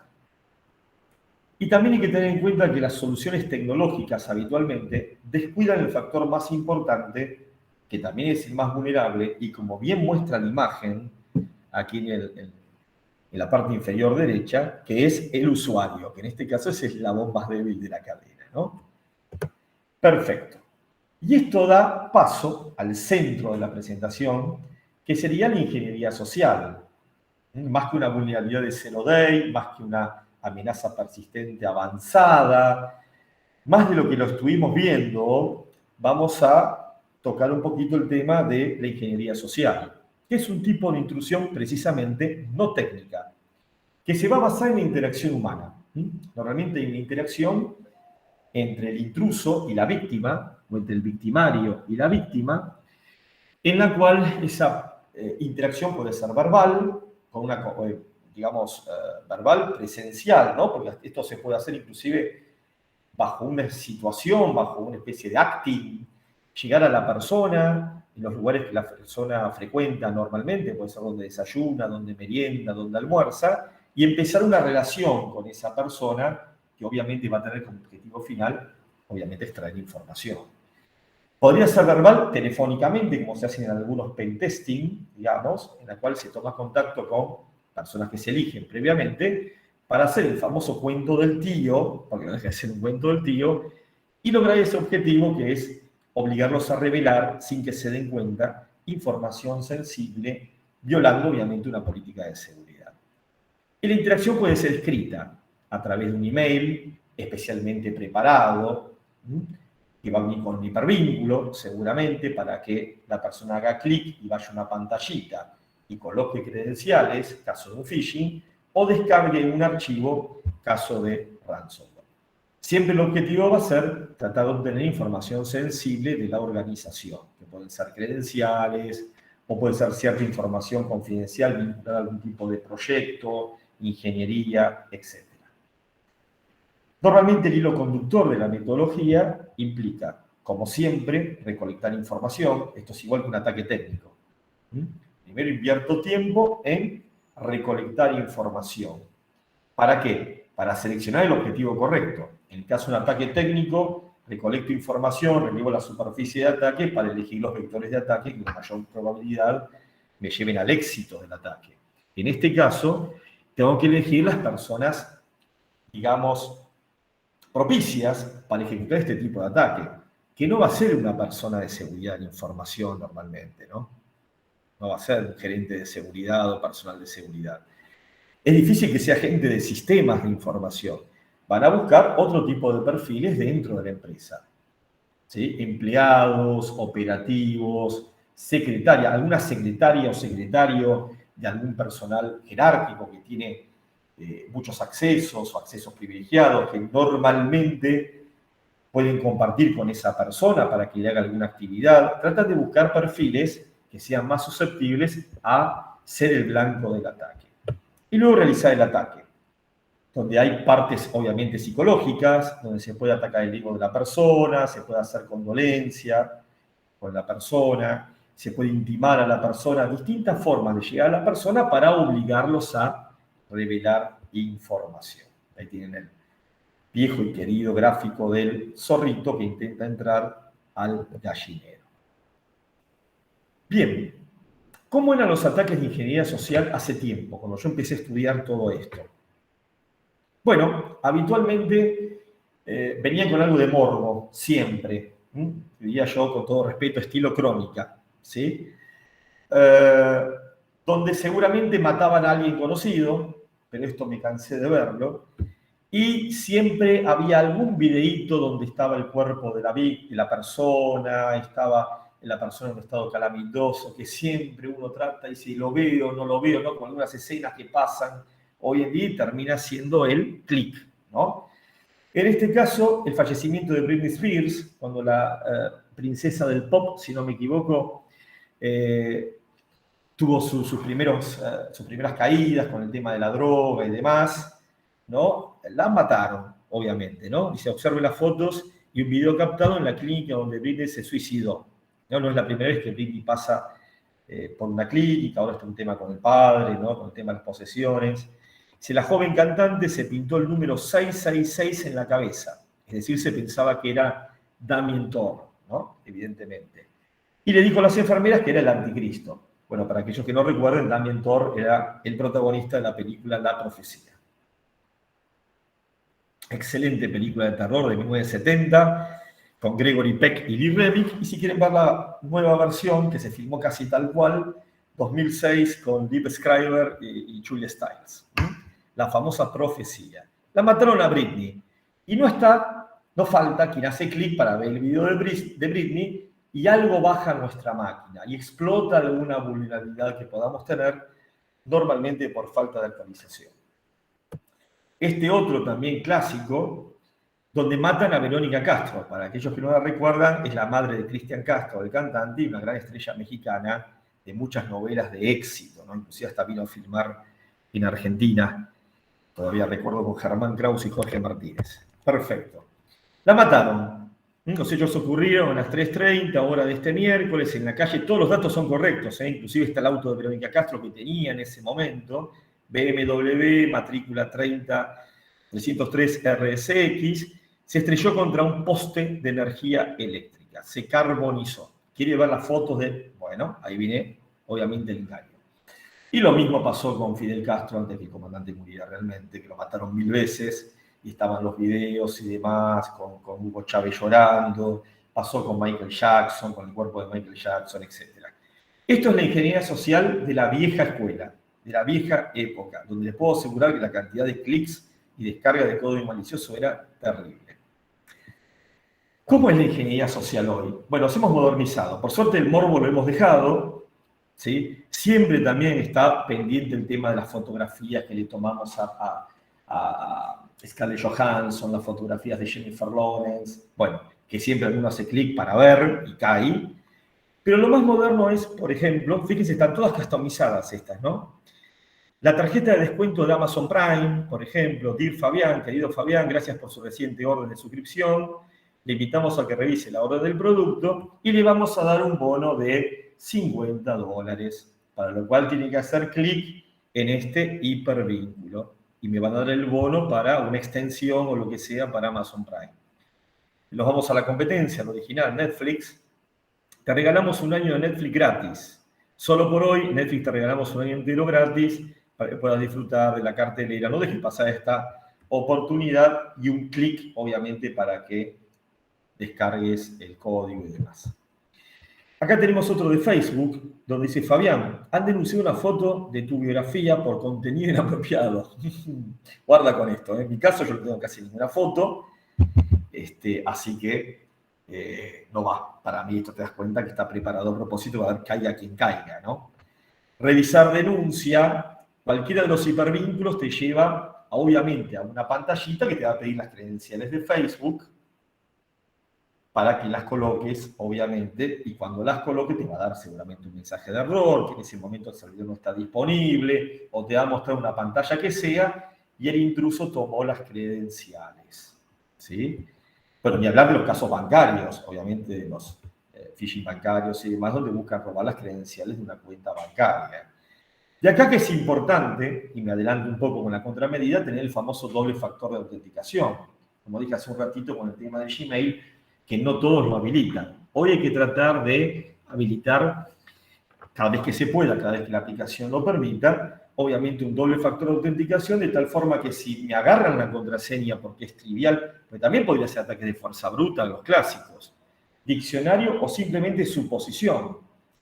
Y también hay que tener en cuenta que las soluciones tecnológicas habitualmente descuidan el factor más importante, que también es el más vulnerable, y como bien muestra la imagen, aquí en la parte inferior derecha, que es el usuario, que en este caso es el eslabón más débil de la cadena, ¿no? Perfecto. Y esto da paso al centro de la presentación, que sería la ingeniería social. Más que una vulnerabilidad de zero day, más que una amenaza persistente avanzada, más de lo que lo estuvimos viendo, vamos a tocar un poquito el tema de la ingeniería social, que es un tipo de intrusión precisamente no técnica, que se va a basar en la interacción humana. Normalmente hay una interacción entre el intruso y la víctima, o entre el victimario y la víctima, en la cual esa interacción puede ser verbal, con una, digamos, verbal presencial, ¿no? Porque esto se puede hacer inclusive bajo una situación, bajo una especie de acting, llegar a la persona, en los lugares que la persona frecuenta normalmente, puede ser donde desayuna, donde merienda, donde almuerza, y empezar una relación con esa persona que obviamente va a tener como objetivo final, obviamente, extraer información. Podría ser verbal telefónicamente, como se hace en algunos pentesting, digamos, en la cual se toma contacto con personas que se eligen previamente, para hacer el famoso cuento del tío, porque no deja de ser un cuento del tío, y lograr ese objetivo que es obligarlos a revelar, sin que se den cuenta, información sensible, violando obviamente una política de seguridad. Y la interacción puede ser escrita a través de un email especialmente preparado, que va a venir con un hipervínculo, seguramente, para que la persona haga clic y vaya a una pantallita y coloque credenciales, caso de un phishing, o descargue un archivo, caso de ransomware. Siempre el objetivo va a ser tratar de obtener información sensible de la organización, que pueden ser credenciales, o puede ser cierta información confidencial vinculada a algún tipo de proyecto, ingeniería, etc. Normalmente el hilo conductor de la metodología implica, como siempre, recolectar información. Esto es igual que un ataque técnico. Primero invierto tiempo en recolectar información. ¿Para qué? Para seleccionar el objetivo correcto. En el caso de un ataque técnico, recolecto información, relevo la superficie de ataque para elegir los vectores de ataque que con mayor probabilidad me lleven al éxito del ataque. En este caso, tengo que elegir las personas, digamos, propicias para ejecutar este tipo de ataque, que no va a ser una persona de seguridad de información normalmente, ¿no? No va a ser un gerente de seguridad o personal de seguridad. Es difícil que sea gente de sistemas de información. Van a buscar otro tipo de perfiles dentro de la empresa. ¿Sí? Empleados, operativos, secretaria, alguna secretaria o secretario de algún personal jerárquico que tiene muchos accesos o accesos privilegiados que normalmente pueden compartir con esa persona para que le haga alguna actividad. Tratan de buscar perfiles que sean más susceptibles a ser el blanco del ataque. Y luego realizar el ataque, donde hay partes obviamente psicológicas, donde se puede atacar el ego de la persona, se puede hacer condolencia con la persona, se puede intimar a la persona, distintas formas de llegar a la persona para obligarlos a revelar información. Ahí tienen el viejo y querido gráfico del zorrito que intenta entrar al gallinero. Bien, ¿cómo eran los ataques de ingeniería social hace tiempo, cuando yo empecé a estudiar todo esto? Bueno, habitualmente venían con algo de morbo, siempre. Diría yo, con todo respeto, estilo crónica, ¿sí? Donde seguramente mataban a alguien conocido, pero esto me cansé de verlo, y siempre había algún videíto donde estaba el cuerpo de la persona, estaba la persona en un estado calamitoso, que siempre uno trata y dice, lo veo, no lo veo, ¿no? Con algunas escenas que pasan hoy en día termina siendo el clic, ¿no? En este caso, el fallecimiento de Britney Spears, cuando la princesa del pop, si no me equivoco, tuvo sus primeras caídas con el tema de la droga y demás, ¿no? La mataron, obviamente, ¿no? Y se observa las fotos y un video captado en la clínica donde Britney se suicidó. No es la primera vez que Britney pasa por una clínica, ahora está un tema con el padre, ¿no? Con el tema de las posesiones. Si la joven cantante se pintó el número 666 en la cabeza, es decir, se pensaba que era Damien Thor, ¿no? Evidentemente. Y le dijo a las enfermeras que era el anticristo. Bueno, para aquellos que no recuerden, Damien Thor era el protagonista de la película La Profecía. Excelente película de terror de 1970, con Gregory Peck y Lee Remick. Y si quieren ver la nueva versión, que se filmó casi tal cual, 2006, con Liv Schreiber y Julia Stiles. La famosa Profecía. La mataron a Britney. Y no falta quien hace clic para ver el video de Britney y algo baja nuestra máquina y explota alguna vulnerabilidad que podamos tener, normalmente por falta de actualización. Este otro también clásico, donde matan a Verónica Castro. Para aquellos que no la recuerdan, es la madre de Cristian Castro, el cantante, y una gran estrella mexicana de muchas novelas de éxito, ¿no? Inclusive hasta vino a filmar en Argentina. Todavía recuerdo con Germán Kraus y Jorge Martínez. Perfecto. La mataron. Los hechos ocurrieron a las 3:30, hora de este miércoles, en la calle. Todos los datos son correctos, inclusive está el auto de Verónica Castro que tenía en ese momento, BMW, matrícula 30303 RSX, se estrelló contra un poste de energía eléctrica, se carbonizó. ¿Quiere ver las fotos de...? Bueno, ahí viene obviamente el engaño. Y lo mismo pasó con Fidel Castro antes que el comandante muriera realmente, que lo mataron 1000 veces, y estaban los videos y demás, con Hugo Chávez llorando, pasó con Michael Jackson, con el cuerpo de Michael Jackson, etc. Esto es la ingeniería social de la vieja escuela, de la vieja época, donde les puedo asegurar que la cantidad de clics y descarga de código malicioso era terrible. ¿Cómo es la ingeniería social hoy? Bueno, nos hemos modernizado. Por suerte el morbo lo hemos dejado, ¿sí? Siempre también está pendiente el tema de las fotografías que le tomamos a Scarlett Johansson, las fotografías de Jennifer Lawrence, bueno, que siempre alguno hace clic para ver y cae. Pero lo más moderno es, por ejemplo, fíjense, están todas customizadas estas, ¿no? La tarjeta de descuento de Amazon Prime, por ejemplo, Dear Fabián, querido Fabián, gracias por su reciente orden de suscripción. Le invitamos a que revise la orden del producto y le vamos a dar un bono de $50, para lo cual tiene que hacer clic en este hipervínculo y me van a dar el bono para una extensión o lo que sea para Amazon Prime. Nos vamos a la competencia, la original, Netflix. Te regalamos un año de Netflix gratis. Solo por hoy, Netflix te regalamos un año entero gratis para que puedas disfrutar de la cartelera. No dejes pasar esta oportunidad y un clic, obviamente, para que descargues el código y demás. Acá tenemos otro de Facebook, donde dice, Fabián, han denunciado una foto de tu biografía por contenido inapropiado. Guarda con esto, ¿eh? En mi caso yo no tengo casi ninguna foto, así que no va. Para mí esto te das cuenta que está preparado a propósito para que caiga quien caiga, ¿no? Revisar denuncia, cualquiera de los hipervínculos te lleva, obviamente, a una pantallita que te va a pedir las credenciales de Facebook, para que las coloques, obviamente, y cuando las coloques te va a dar seguramente un mensaje de error, que en ese momento el servidor no está disponible, o te va a mostrar una pantalla que sea, y el intruso tomó las credenciales, ¿sí? Bueno, ni hablar de los casos bancarios, obviamente de los phishing bancarios y demás, donde buscan robar las credenciales de una cuenta bancaria. De acá que es importante, y me adelanto un poco con la contramedida, tener el famoso doble factor de autenticación. Como dije hace un ratito con el tema del Gmail, que no todos lo habilitan. Hoy hay que tratar de habilitar, cada vez que se pueda, cada vez que la aplicación lo permita, obviamente un doble factor de autenticación, de tal forma que si me agarran una contraseña porque es trivial, pues también podría ser ataque de fuerza bruta, los clásicos, diccionario o simplemente suposición,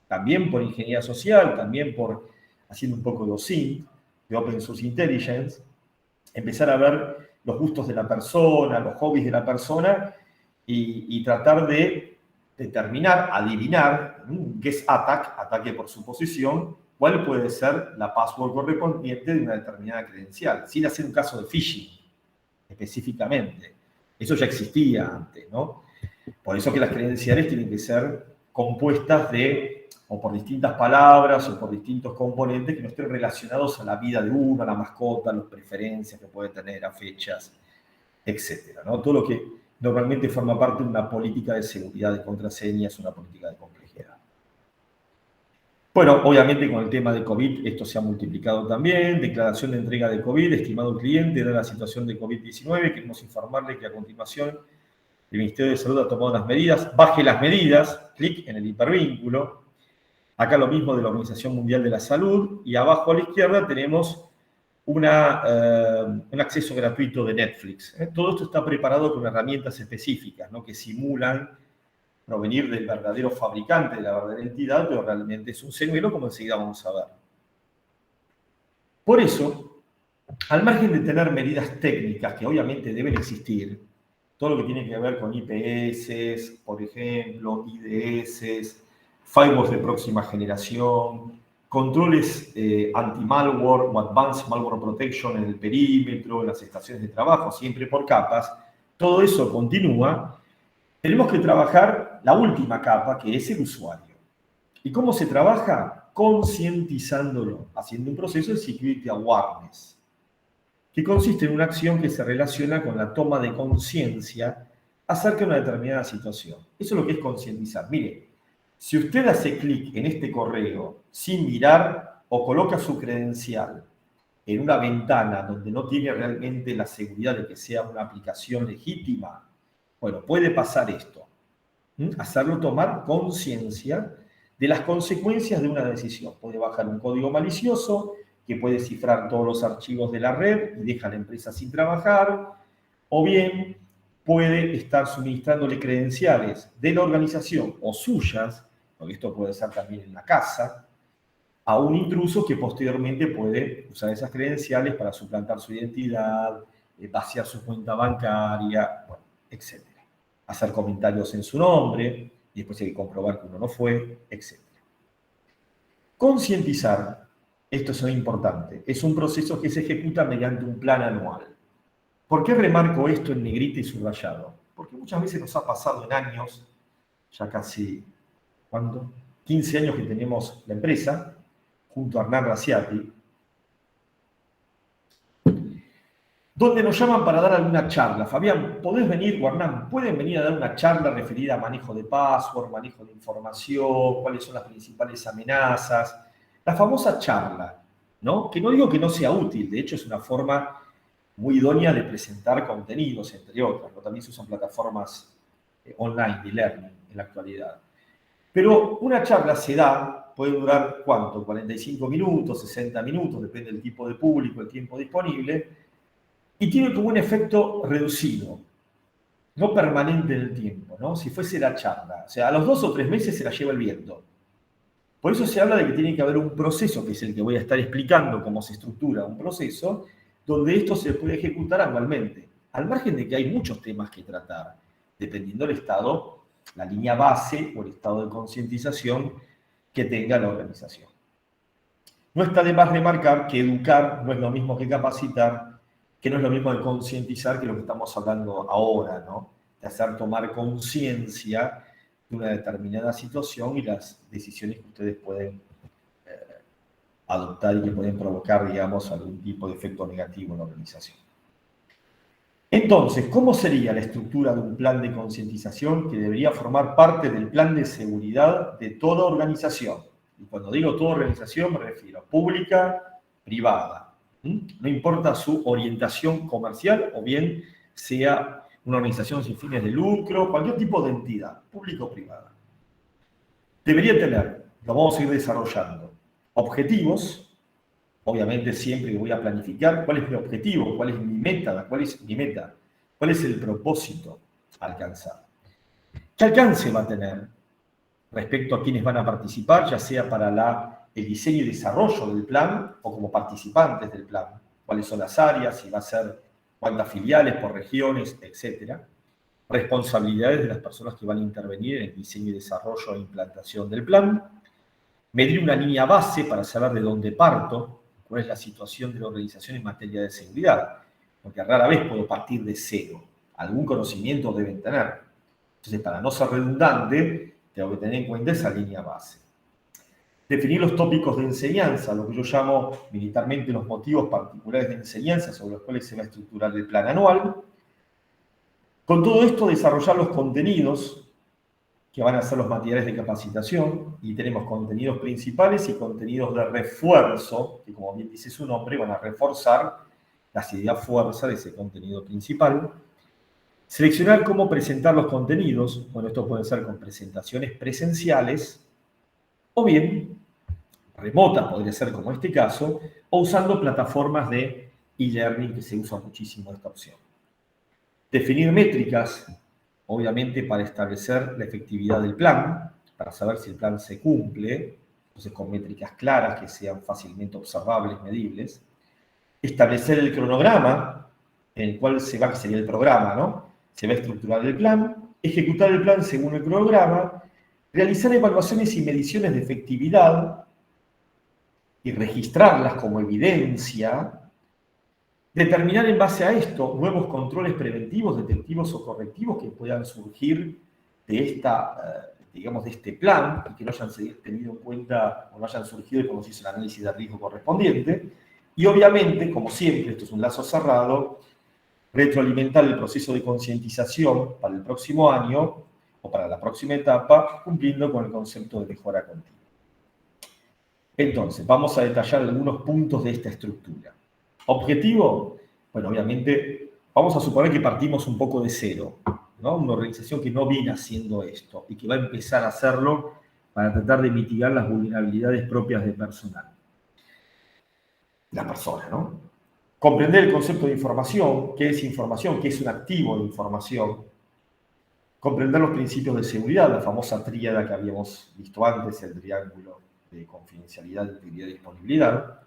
también por ingeniería social, también por haciendo un poco de OSINT, de Open Source Intelligence, empezar a ver los gustos de la persona, los hobbies de la persona, y tratar de determinar, adivinar, guess attack, ataque por suposición, cuál puede ser la password correspondiente de una determinada credencial, sin hacer un caso de phishing específicamente. Eso ya existía antes, ¿no? Por eso que las credenciales tienen que ser compuestas de, o por distintas palabras, o por distintos componentes que no estén relacionados a la vida de uno, a la mascota, a las preferencias que puede tener, a fechas, etc., ¿no? Todo lo que normalmente forma parte de una política de seguridad de contraseñas, una política de complejidad. Bueno, obviamente con el tema de COVID esto se ha multiplicado también, declaración de entrega de COVID, estimado cliente, dada la situación de COVID-19, queremos informarle que a continuación el Ministerio de Salud ha tomado las medidas, baje las medidas, clic en el hipervínculo, acá lo mismo de la Organización Mundial de la Salud, y abajo a la izquierda tenemos un acceso gratuito de Netflix. Todo esto está preparado con herramientas específicas, ¿no? Que simulan provenir del verdadero fabricante, de la verdadera entidad, pero realmente es un señuelo, como enseguida vamos a ver. Por eso, al margen de tener medidas técnicas que obviamente deben existir, todo lo que tiene que ver con IPS, por ejemplo, IDS, firewalls de próxima generación, controles anti-malware o Advanced Malware Protection en el perímetro, en las estaciones de trabajo, siempre por capas, todo eso continúa. Tenemos que trabajar la última capa, que es el usuario. ¿Y cómo se trabaja? Concientizándolo, haciendo un proceso de Security Awareness, que consiste en una acción que se relaciona con la toma de conciencia acerca de una determinada situación. Eso es lo que es concientizar. Mire, si usted hace clic en este correo sin mirar o coloca su credencial en una ventana donde no tiene realmente la seguridad de que sea una aplicación legítima, bueno, puede pasar esto. Hacerlo tomar conciencia de las consecuencias de una decisión. Puede bajar un código malicioso que puede cifrar todos los archivos de la red y deja a la empresa sin trabajar, o bien puede estar suministrándole credenciales de la organización o suyas, porque esto puede ser también en la casa, a un intruso que posteriormente puede usar esas credenciales para suplantar su identidad, vaciar su cuenta bancaria, bueno, etc. Hacer comentarios en su nombre, y después hay que comprobar que uno no fue, etc. Concientizar, esto es importante, es un proceso que se ejecuta mediante un plan anual. ¿Por qué remarco esto en negrita y subrayado? Porque muchas veces nos ha pasado en años, ya casi, ¿cuánto? 15 años que tenemos la empresa, junto a Hernán Raciati, donde nos llaman para dar alguna charla. Fabián, ¿podés venir, o Hernán, pueden venir a dar una charla referida a manejo de password, manejo de información, cuáles son las principales amenazas? La famosa charla, ¿no? Que no digo que no sea útil, de hecho es una forma muy idónea de presentar contenidos, entre otras, ¿no? También se usan plataformas online de learning en la actualidad. Pero una charla se da, puede durar, ¿cuánto? 45 minutos, 60 minutos, depende del tipo de público, el tiempo disponible, y tiene como un efecto reducido, no permanente en el tiempo, ¿no? Si fuese la charla. O sea, a los 2 o 3 meses se la lleva el viento. Por eso se habla de que tiene que haber un proceso, que es el que voy a estar explicando cómo se estructura un proceso, donde esto se puede ejecutar anualmente, al margen de que hay muchos temas que tratar, dependiendo del estado, la línea base o el estado de concientización que tenga la organización. No está de más remarcar que educar no es lo mismo que capacitar, que no es lo mismo que concientizar que lo que estamos hablando ahora, ¿no? De hacer tomar conciencia de una determinada situación y las decisiones que ustedes pueden adoptar y que pueden provocar, digamos, algún tipo de efecto negativo en la organización. Entonces, ¿cómo sería la estructura de un plan de concientización que debería formar parte del plan de seguridad de toda organización? Y cuando digo toda organización me refiero a pública, privada. No importa su orientación comercial o bien sea una organización sin fines de lucro, cualquier tipo de entidad, pública o privada. Debería tener, lo vamos a ir desarrollando, objetivos, obviamente siempre que voy a planificar cuál es mi objetivo, cuál es mi meta, cuál es el propósito a alcanzar. ¿Qué alcance va a tener respecto a quienes van a participar, ya sea para el diseño y desarrollo del plan o como participantes del plan? ¿Cuáles son las áreas? Si va a ser cuántas filiales por regiones, etcétera. Responsabilidades de las personas que van a intervenir en el diseño y desarrollo e implantación del plan. Medir una línea base para saber de dónde parto, cuál es la situación de la organización en materia de seguridad, porque rara vez puedo partir de cero. Algún conocimiento deben tener. Entonces, para no ser redundante, tengo que tener en cuenta esa línea base. Definir los tópicos de enseñanza, lo que yo llamo militarmente los motivos particulares de enseñanza sobre los cuales se va a estructurar el plan anual. Con todo esto, desarrollar los contenidos que van a ser los materiales de capacitación, y tenemos contenidos principales y contenidos de refuerzo, que como bien dice su nombre, van a reforzar las ideas fuerza de ese contenido principal. Seleccionar cómo presentar los contenidos, bueno, esto puede ser con presentaciones presenciales, o bien remotas, podría ser como este caso, o usando plataformas de e-learning, que se usa muchísimo esta opción. Definir métricas, obviamente para establecer la efectividad del plan, para saber si el plan se cumple, entonces con métricas claras que sean fácilmente observables, medibles. Establecer el cronograma, en el cual que sería el programa, ¿no? Se va a estructurar el plan, ejecutar el plan según el cronograma, realizar evaluaciones y mediciones de efectividad y registrarlas como evidencia. Determinar en base a esto nuevos controles preventivos, detectivos o correctivos que puedan surgir de de este plan y que no hayan tenido en cuenta o no hayan surgido cuando se hizo el análisis de riesgo correspondiente. Y obviamente, como siempre, esto es un lazo cerrado, retroalimentar el proceso de concientización para el próximo año o para la próxima etapa, cumpliendo con el concepto de mejora continua. Entonces, vamos a detallar algunos puntos de esta estructura. Objetivo, bueno, obviamente, vamos a suponer que partimos un poco de cero, ¿no? Una organización que no viene haciendo esto y que va a empezar a hacerlo para tratar de mitigar las vulnerabilidades propias de personal. La persona, ¿no? Comprender el concepto de información, qué es información, qué es un activo de información. Comprender los principios de seguridad, la famosa tríada que habíamos visto antes, el triángulo de confidencialidad, integridad y disponibilidad.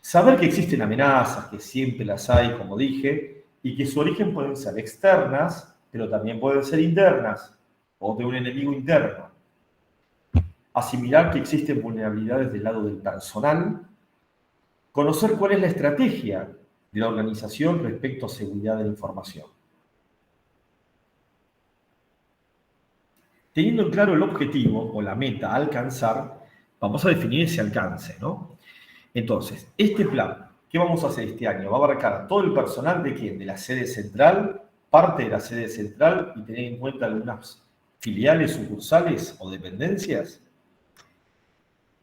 Saber que existen amenazas, que siempre las hay, como dije, y que su origen pueden ser externas, pero también pueden ser internas, o de un enemigo interno. Asimilar que existen vulnerabilidades del lado del personal. Conocer cuál es la estrategia de la organización respecto a seguridad de la información. Teniendo en claro el objetivo o la meta a alcanzar, vamos a definir ese alcance, ¿no? Entonces, este plan, ¿qué vamos a hacer este año? Va a abarcar a todo el personal de ¿quién? De la sede central, parte de la sede central y tener en cuenta algunas filiales, sucursales o dependencias.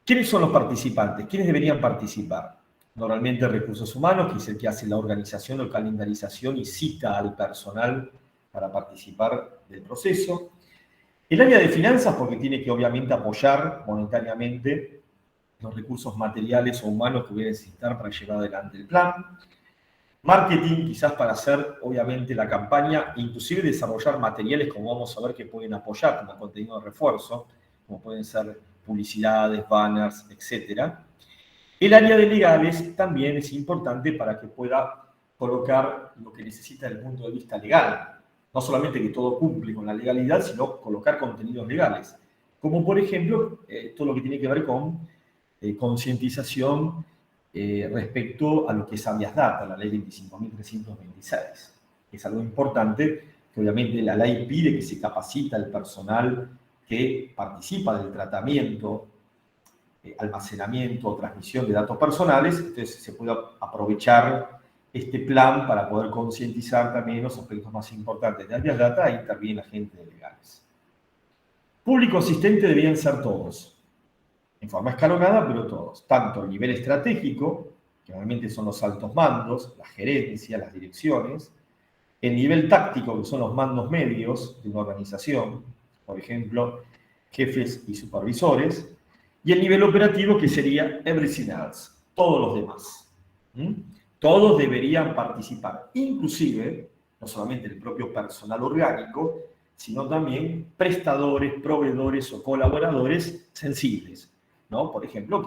¿Quiénes son los participantes? ¿Quiénes deberían participar? Normalmente recursos humanos, que es el que hace la organización o calendarización y cita al personal para participar del proceso. El área de finanzas, porque tiene que obviamente apoyar monetariamente los recursos materiales o humanos que voy a necesitar para llevar adelante el plan. Marketing, quizás para hacer obviamente la campaña, inclusive desarrollar materiales como vamos a ver que pueden apoyar como contenido de refuerzo, como pueden ser publicidades, banners, etc. El área de legales también es importante para que pueda colocar lo que necesita desde el punto de vista legal. No solamente que todo cumple con la legalidad, sino colocar contenidos legales. Como por ejemplo, todo lo que tiene que ver con concientización respecto a lo que es habeas data, la ley 25.326. Es algo importante que obviamente la ley pide que se capacita al personal que participa del tratamiento, almacenamiento o transmisión de datos personales, entonces se puede aprovechar este plan para poder concientizar también los aspectos más importantes de habeas data e intervienen agentes legales. Público asistente deberían ser todos, en forma escalonada, pero todos, tanto el nivel estratégico, que normalmente son los altos mandos, la gerencia, las direcciones, el nivel táctico, que son los mandos medios de una organización, por ejemplo, jefes y supervisores, y el nivel operativo, que sería everything else, todos los demás. Todos deberían participar, inclusive, no solamente el propio personal orgánico, sino también prestadores, proveedores o colaboradores sensibles, ¿no? Por ejemplo,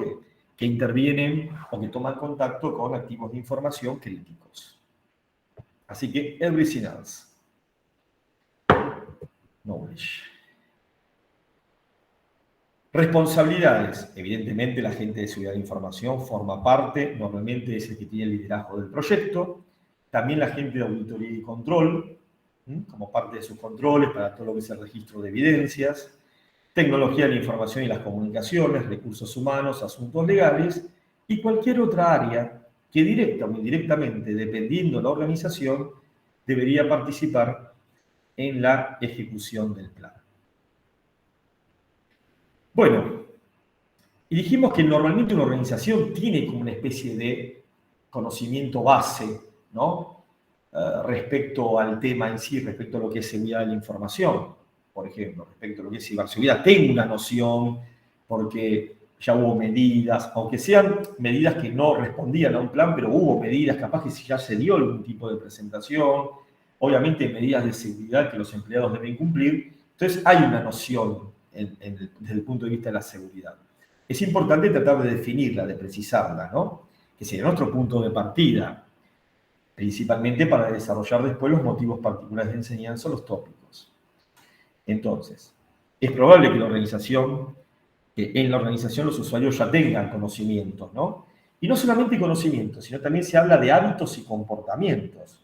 que intervienen o que toman contacto con activos de información críticos. Así que, everything else. Knowledge. Responsabilidades. Evidentemente, la gente de seguridad de información forma parte, normalmente es el que tiene el liderazgo del proyecto. También la gente de auditoría y control, como parte de sus controles para todo lo que es el registro de evidencias. Tecnología de la información y las comunicaciones, recursos humanos, asuntos legales y cualquier otra área que directa o indirectamente, dependiendo de la organización, debería participar en la ejecución del plan. Bueno, y dijimos que normalmente una organización tiene como una especie de conocimiento base, ¿no? Respecto al tema en sí, respecto a lo que es seguridad de la información. Por ejemplo, respecto a lo que es ciberseguridad, tengo una noción porque ya hubo medidas, aunque sean medidas que no respondían a un plan, pero hubo medidas, capaz que ya se dio algún tipo de presentación, obviamente medidas de seguridad que los empleados deben cumplir. Entonces hay una noción desde el punto de vista de la seguridad. Es importante tratar de definirla, de precisarla, ¿no? Que sería nuestro punto de partida, principalmente para desarrollar después los motivos particulares de enseñanza o los tópicos. Entonces, es probable que en la organización los usuarios ya tengan conocimientos, ¿no? Y no solamente conocimientos, sino también se habla de hábitos y comportamientos,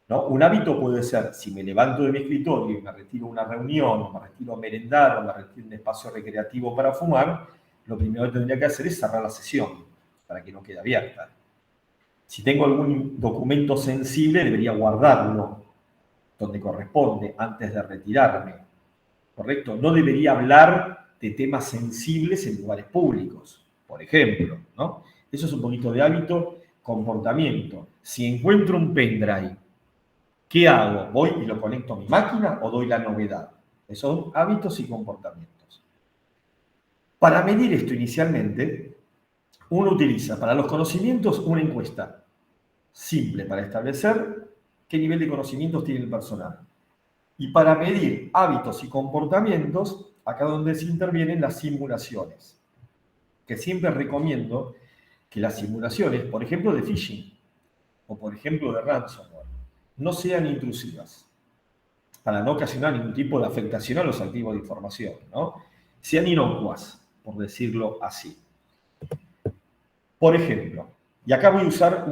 ¿no? Un hábito puede ser, si me levanto de mi escritorio y me retiro a una reunión, o me retiro a merendar, o me retiro a un espacio recreativo para fumar, lo primero que tendría que hacer es cerrar la sesión, para que no quede abierta. Si tengo algún documento sensible, debería guardarlo donde corresponde, antes de retirarme, ¿correcto? No debería hablar de temas sensibles en lugares públicos, por ejemplo, ¿no? Eso es un poquito de hábito, comportamiento. Si encuentro un pendrive, ¿qué hago? ¿Voy y lo conecto a mi máquina o doy la novedad? Esos son hábitos y comportamientos. Para medir esto inicialmente, uno utiliza para los conocimientos una encuesta simple para establecer qué nivel de conocimientos tiene el personal. Y para medir hábitos y comportamientos, acá donde se intervienen las simulaciones, que siempre recomiendo que las simulaciones, por ejemplo de phishing o por ejemplo de ransomware, no sean intrusivas, para no ocasionar ningún tipo de afectación a los activos de información, ¿no? Sean inocuas, por decirlo así. Por ejemplo, y acá voy a usar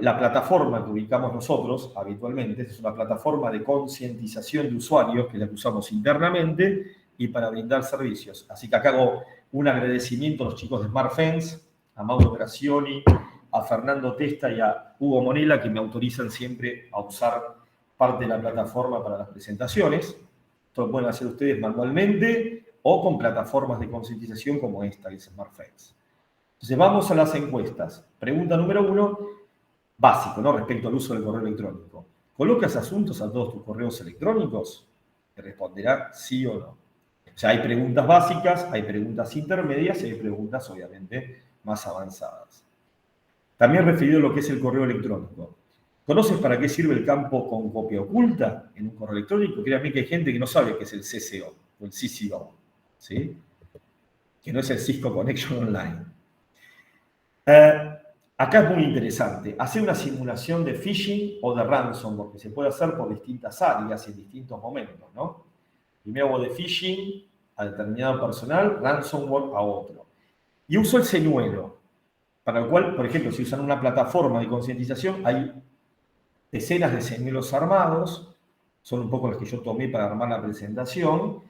la plataforma que ubicamos nosotros habitualmente, es una plataforma de concientización de usuarios que la usamos internamente y para brindar servicios. Así que acá hago un agradecimiento a los chicos de SmartFence, a Mauro Gracioni, a Fernando Testa y a Hugo Monela, que me autorizan siempre a usar parte de la plataforma para las presentaciones. Esto lo pueden hacer ustedes manualmente o con plataformas de concientización como esta, que es SmartFence. Entonces vamos a las encuestas. Pregunta número 1, básico, ¿no? Respecto al uso del correo electrónico. ¿Colocas asuntos a todos tus correos electrónicos? Te responderá sí o no. O sea, hay preguntas básicas, hay preguntas intermedias y hay preguntas, obviamente, más avanzadas. También referido a lo que es el correo electrónico. ¿Conoces para qué sirve el campo con copia oculta en un correo electrónico? Créanme que hay gente que no sabe qué es el CCO o el CCO, ¿sí? Que no es el Cisco Connection Online. Acá es muy interesante hacer una simulación de phishing o de ransomware, que se puede hacer por distintas áreas y en distintos momentos, ¿no? Primero hago de phishing a determinado personal, ransomware a otro. Y uso el señuelo, para el cual, por ejemplo, si usan una plataforma de concientización, hay decenas de señuelos armados, son un poco los que yo tomé para armar la presentación,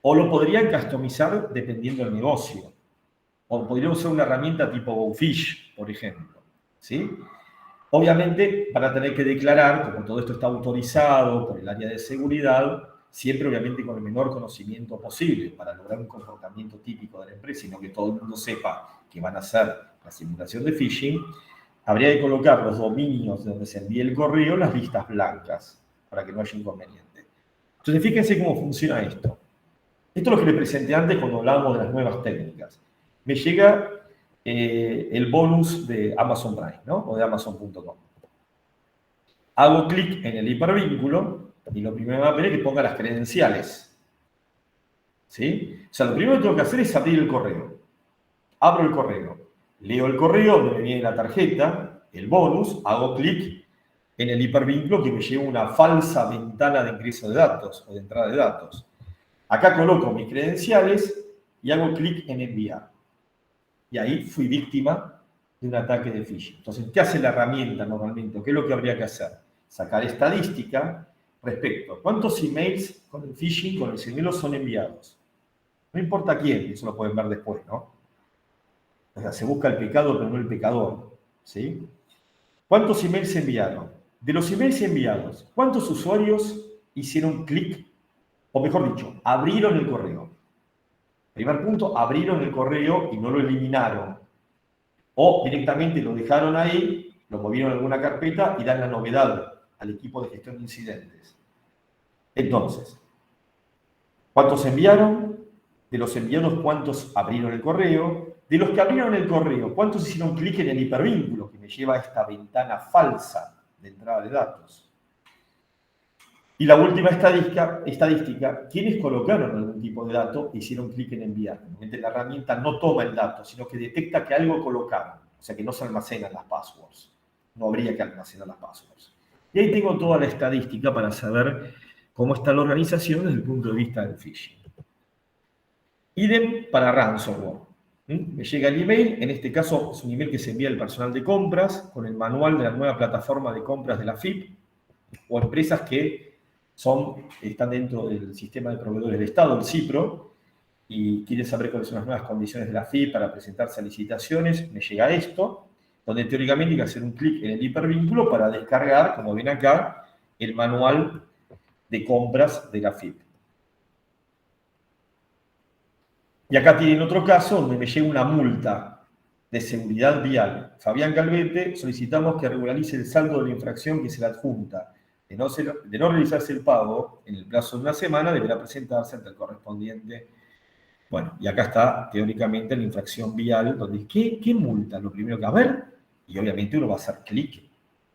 o lo podrían customizar dependiendo del negocio. O podría usar una herramienta tipo GoFish, por ejemplo, ¿sí? Obviamente, para tener que declarar, como todo esto está autorizado por el área de seguridad, siempre obviamente con el menor conocimiento posible para lograr un comportamiento típico de la empresa, sino que todo el mundo sepa que van a hacer la simulación de phishing, habría que colocar los dominios donde se envíe el correo en las listas blancas, para que no haya inconveniente. Entonces, fíjense cómo funciona esto. Esto es lo que les presenté antes cuando hablábamos de las nuevas técnicas. Me llega el bonus de Amazon Prime, ¿no? O de Amazon.com. Hago clic en el hipervínculo y lo primero que va a pedir es que ponga las credenciales. ¿Sí? O sea, lo primero que tengo que hacer es abrir el correo. Abro el correo. Leo el correo donde me viene la tarjeta, el bonus, hago clic en el hipervínculo que me lleva una falsa ventana de ingreso de datos o de entrada de datos. Acá coloco mis credenciales y hago clic en enviar. Y ahí fui víctima de un ataque de phishing. Entonces, ¿qué hace la herramienta normalmente? ¿Qué es lo que habría que hacer? Sacar estadística respecto a cuántos emails con el phishing, con el señuelo, son enviados. No importa quién, eso lo pueden ver después, ¿no? O sea, se busca el pecado, pero no el pecador, ¿sí? ¿Cuántos emails se enviaron? De los emails enviados, ¿cuántos usuarios hicieron clic? O mejor dicho, abrieron el correo. Primer punto, abrieron el correo y no lo eliminaron. O directamente lo dejaron ahí, lo movieron a alguna carpeta y dan la novedad al equipo de gestión de incidentes. Entonces, ¿cuántos enviaron? De los enviados, ¿cuántos abrieron el correo? De los que abrieron el correo, ¿cuántos hicieron clic en el hipervínculo que me lleva a esta ventana falsa de entrada de datos? Y la última estadística, ¿quiénes colocaron algún tipo de dato e hicieron clic en enviar? Normalmente la herramienta no toma el dato, sino que detecta que algo colocaron, o sea que no se almacenan las passwords. No habría que almacenar las passwords. Y ahí tengo toda la estadística para saber cómo está la organización desde el punto de vista del phishing. Idem para ransomware. Me llega el email, en este caso es un email que se envía al personal de compras con el manual de la nueva plataforma de compras de la FIP o empresas que están dentro del sistema de proveedores de Estado, el CIPRO, y quieren saber cuáles son las nuevas condiciones de la FIP para presentarse a licitaciones. Me llega esto, donde teóricamente hay que hacer un clic en el hipervínculo para descargar, como ven acá, el manual de compras de la FIP. Y acá tienen otro caso donde me llega una multa de seguridad vial. Fabián Calvete, solicitamos que regularice el saldo de la infracción que se le adjunta. De no realizarse el pago en el plazo de una semana, deberá presentarse ante el correspondiente Bueno, y acá está teóricamente la infracción vial, donde ¿qué multa? Lo primero que va a ver, y obviamente uno va a hacer clic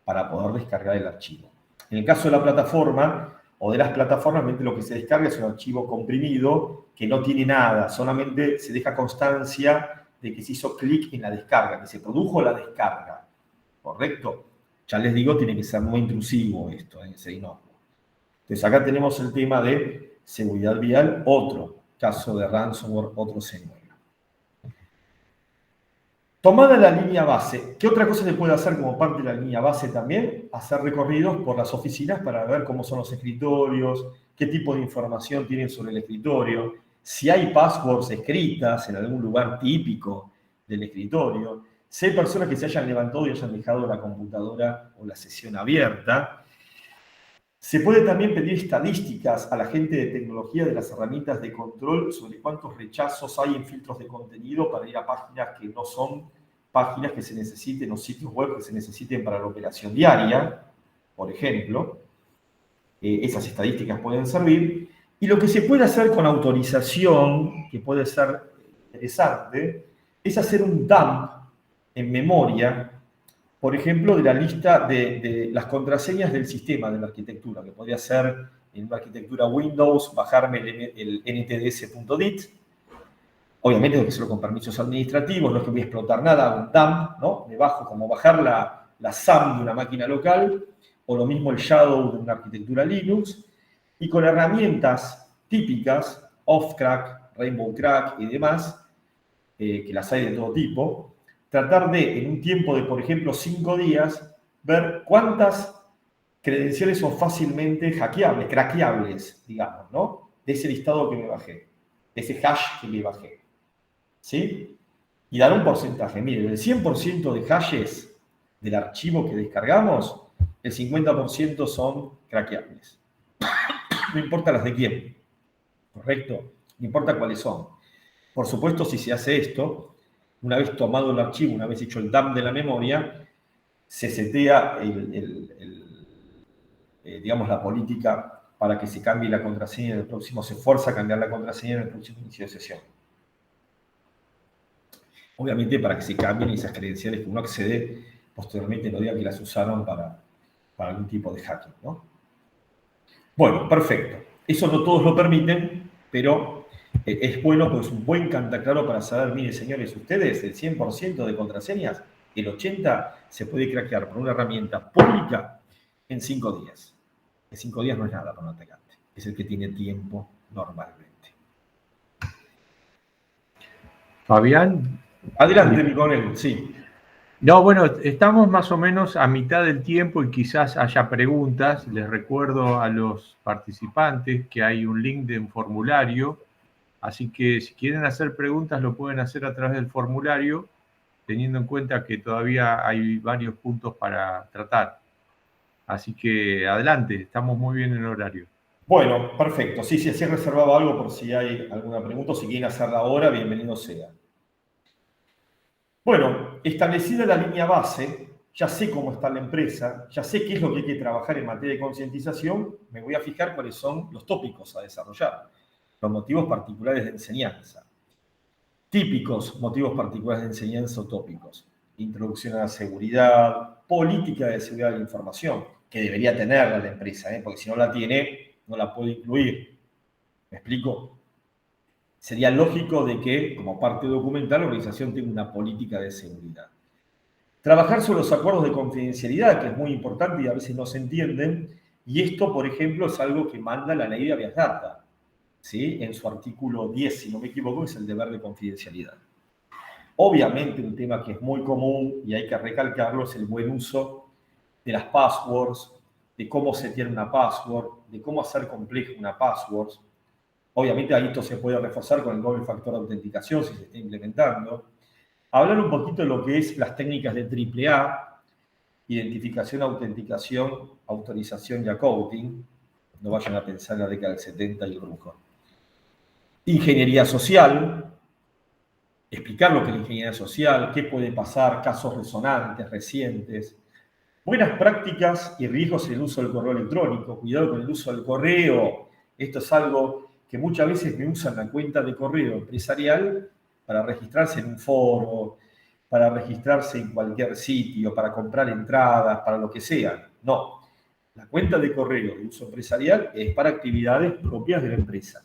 para poder descargar el archivo. En el caso de la plataforma o de las plataformas, lo que se descarga es un archivo comprimido que no tiene nada, solamente se deja constancia de que se hizo clic en la descarga, que se produjo la descarga, ¿correcto? Ya les digo, tiene que ser muy intrusivo esto, ese inocuo. Entonces acá tenemos el tema de seguridad vial, otro caso de ransomware, otro señuelo. Tomada la línea base, ¿qué otra cosa se puede hacer como parte de la línea base también? Hacer recorridos por las oficinas para ver cómo son los escritorios, qué tipo de información tienen sobre el escritorio, si hay passwords escritas en algún lugar típico del escritorio, si hay personas que se hayan levantado y hayan dejado la computadora o la sesión abierta. Se puede también pedir estadísticas a la gente de tecnología de las herramientas de control sobre cuántos rechazos hay en filtros de contenido para ir a páginas que no son páginas que se necesiten o sitios web que se necesiten para la operación diaria, por ejemplo. Esas estadísticas pueden servir. Y lo que se puede hacer con autorización, que puede ser interesante, es hacer un dump en memoria, por ejemplo, de la lista de las contraseñas del sistema, de la arquitectura, que podría ser en una arquitectura Windows, bajarme el ntds.dit. Obviamente tengo que hacerlo con permisos administrativos, no es que voy a explotar nada, hago un dump, ¿no? Me bajo como bajar la SAM de una máquina local, o lo mismo el Shadow de una arquitectura Linux, y con herramientas típicas, Off-Crack, Rainbow Crack y demás, que las hay de todo tipo, tratar de, en un tiempo de, por ejemplo, 5 días, ver cuántas credenciales son fácilmente hackeables, craqueables, digamos, ¿no? De ese listado que me bajé, de ese hash que me bajé. ¿Sí? Y dar un porcentaje. Miren, el 100% de hashes del archivo que descargamos, el 50% son craqueables. No importa las de quién, ¿correcto? No importa cuáles son. Por supuesto, si se hace esto, una vez tomado el archivo, una vez hecho el dump de la memoria, se setea digamos, la política para que se cambie la contraseña en el próximo, se fuerza a cambiar la contraseña en el próximo inicio de sesión. Obviamente para que se cambien esas credenciales que uno accede, posteriormente no diga que las usaron para algún tipo de hacking, ¿no? Bueno, perfecto. Eso no todos lo permiten, pero es bueno, pues un buen cantaclaro para saber, miren señores, ustedes el 100% de contraseñas, el 80% se puede craquear por una herramienta pública en 5 días. En 5 días no es nada para un atacante, es el que tiene tiempo normalmente. Fabián. Adelante, mi coronel, sí. No, bueno, estamos más o menos a mitad del tiempo y quizás haya preguntas. Les recuerdo a los participantes que hay un link de un formulario, así que si quieren hacer preguntas lo pueden hacer a través del formulario, teniendo en cuenta que todavía hay varios puntos para tratar. Así que adelante, estamos muy bien en el horario. Bueno, perfecto. Sí, sí, así he reservado algo por si hay alguna pregunta o si quieren hacerla ahora, bienvenido sea. Bueno, establecida la línea base, ya sé cómo está la empresa, ya sé qué es lo que hay que trabajar en materia de concientización, me voy a fijar cuáles son los tópicos a desarrollar, los motivos particulares de enseñanza. Típicos motivos particulares de enseñanza o tópicos. Introducción a la seguridad, política de seguridad de la información, que debería tenerla la empresa, porque si no la tiene, no la puede incluir. ¿Me explico? Sería lógico de que, como parte documental, la organización tenga una política de seguridad. Trabajar sobre los acuerdos de confidencialidad, que es muy importante y a veces no se entienden, y esto, por ejemplo, es algo que manda la ley de habeas data, ¿sí? En su artículo 10, si no me equivoco, es el deber de confidencialidad. Obviamente, un tema que es muy común y hay que recalcarlo es el buen uso de las passwords, de cómo setear una password, de cómo hacer compleja una password. Obviamente ahí esto se puede reforzar con el doble factor de autenticación si se está implementando. Hablar un poquito de lo que es las técnicas de AAA, identificación, autenticación, autorización y accounting. No vayan a pensar en la década del 70 y el brujo. Ingeniería social, explicar lo que es la ingeniería social, qué puede pasar, casos resonantes, recientes. Buenas prácticas y riesgos en el uso del correo electrónico. Cuidado con el uso del correo. Esto es algo que muchas veces me usan la cuenta de correo empresarial para registrarse en un foro, para registrarse en cualquier sitio, para comprar entradas, para lo que sea. No, la cuenta de correo de uso empresarial es para actividades propias de la empresa.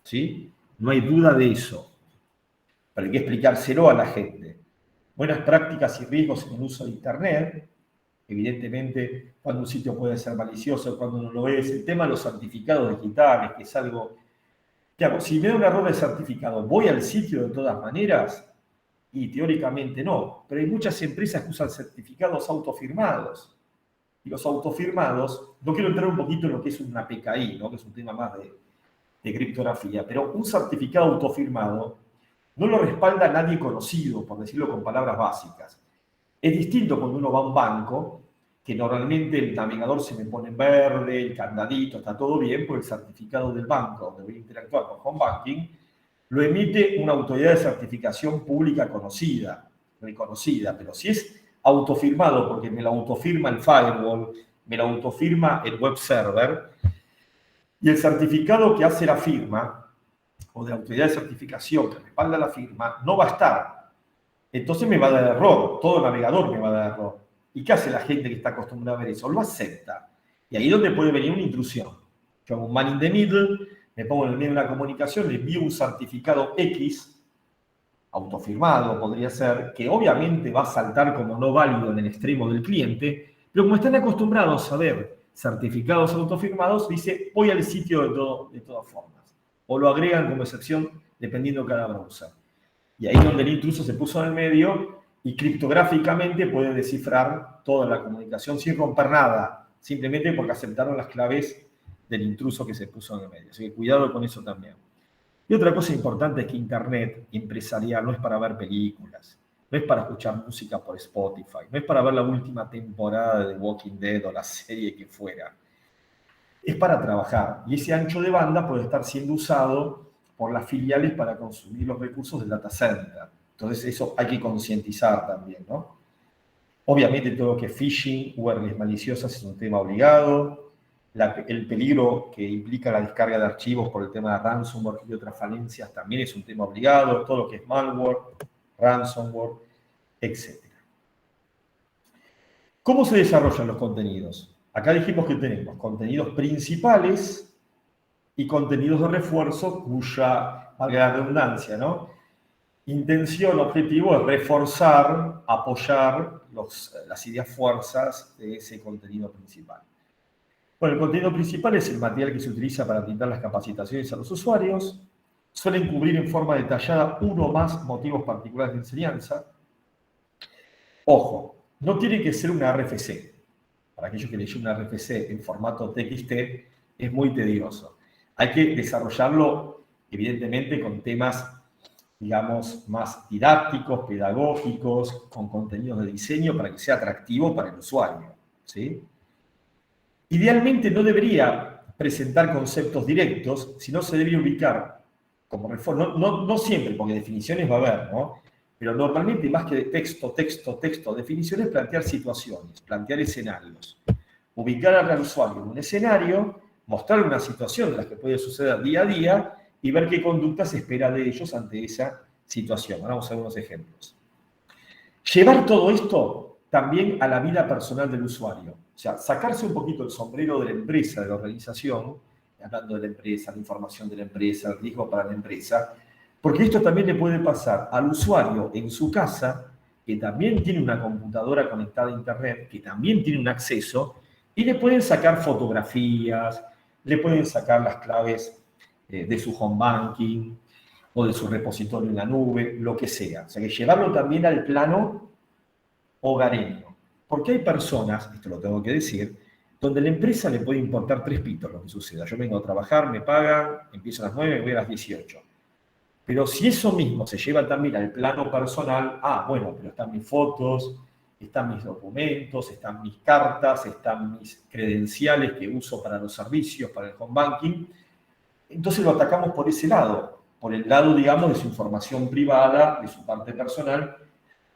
¿Sí? No hay duda de eso. Pero hay que explicárselo a la gente. Buenas prácticas y riesgos en el uso de Internet. Evidentemente, cuando un sitio puede ser malicioso, cuando no lo es. El tema de los certificados digitales, que es algo... ¿Qué hago? Si me da un error de certificado, ¿voy al sitio de todas maneras? Y teóricamente no. Pero hay muchas empresas que usan certificados autofirmados. Y los autofirmados, no quiero entrar un poquito en lo que es una PKI, ¿no? Que es un tema más de criptografía, pero un certificado autofirmado no lo respalda nadie conocido, por decirlo con palabras básicas. Es distinto cuando uno va a un banco, que normalmente el navegador se me pone en verde, el candadito, está todo bien, porque el certificado del banco donde voy a interactuar con Home Banking lo emite una autoridad de certificación pública conocida, reconocida, pero si es autofirmado, porque me lo autofirma el firewall, me lo autofirma el web server, y el certificado que hace la firma, o de la autoridad de certificación que respalda la firma, no va a estar. Entonces me va a dar error, todo navegador me va a dar error. ¿Y qué hace la gente que está acostumbrada a ver eso? Lo acepta. Y ahí es donde puede venir una intrusión. Yo hago un man in the middle, me pongo en el medio de una comunicación, le envío un certificado X, autofirmado podría ser, que obviamente va a saltar como no válido en el extremo del cliente, pero como están acostumbrados a ver certificados autofirmados, dice, voy al sitio de todas formas. O lo agregan como excepción, dependiendo de cada browser. Y ahí es donde el intruso se puso en el medio y criptográficamente puede descifrar toda la comunicación sin romper nada, simplemente porque aceptaron las claves del intruso que se puso en el medio. Así que cuidado con eso también. Y otra cosa importante es que Internet empresarial no es para ver películas, no es para escuchar música por Spotify, no es para ver la última temporada de The Walking Dead o la serie que fuera. Es para trabajar. Y ese ancho de banda puede estar siendo usado por las filiales para consumir los recursos del data center. Entonces eso hay que concientizar también, ¿no? Obviamente todo lo que es phishing, URLs maliciosas es un tema obligado. El peligro que implica la descarga de archivos por el tema de ransomware y otras falencias también es un tema obligado. Todo lo que es malware, ransomware, etc. ¿Cómo se desarrollan los contenidos? Acá dijimos que tenemos contenidos principales y contenidos de refuerzo cuya, valga la redundancia, ¿no? Intención, objetivo es reforzar, apoyar las ideas fuerzas de ese contenido principal. Bueno, el contenido principal es el material que se utiliza para brindar las capacitaciones a los usuarios. Suelen cubrir en forma detallada uno o más motivos particulares de enseñanza. Ojo, no tiene que ser una RFC. Para aquellos que leyeron una RFC en formato TXT, es muy tedioso. Hay que desarrollarlo, evidentemente, con temas, digamos, más didácticos, pedagógicos, con contenidos de diseño para que sea atractivo para el usuario, ¿sí? Idealmente no debería presentar conceptos directos, sino se debe ubicar como reforma. No siempre, porque definiciones va a haber, ¿no? Pero normalmente, más que de texto, definiciones, plantear situaciones, plantear escenarios. Ubicar al usuario en un escenario, mostrar una situación de las que puede suceder día a día y ver qué conducta se espera de ellos ante esa situación. Vamos a ver unos ejemplos. Llevar todo esto también a la vida personal del usuario. O sea, sacarse un poquito el sombrero de la empresa, de la organización, hablando de la empresa, la información de la empresa, el riesgo para la empresa, porque esto también le puede pasar al usuario en su casa, que también tiene una computadora conectada a Internet, que también tiene un acceso, y le pueden sacar fotografías, le pueden sacar las claves de su home banking o de su repositorio en la nube, lo que sea. O sea, que llevarlo también al plano hogareño. Porque hay personas, esto lo tengo que decir, donde la empresa le puede importar 3 pitos lo que suceda. Yo vengo a trabajar, me pagan, empiezo a las 9, me voy a las 18. Pero si eso mismo se lleva también al plano personal, bueno, pero están mis fotos, están mis documentos, están mis cartas, están mis credenciales que uso para los servicios, para el home banking, entonces lo atacamos por ese lado, por el lado, digamos, de su información privada, de su parte personal,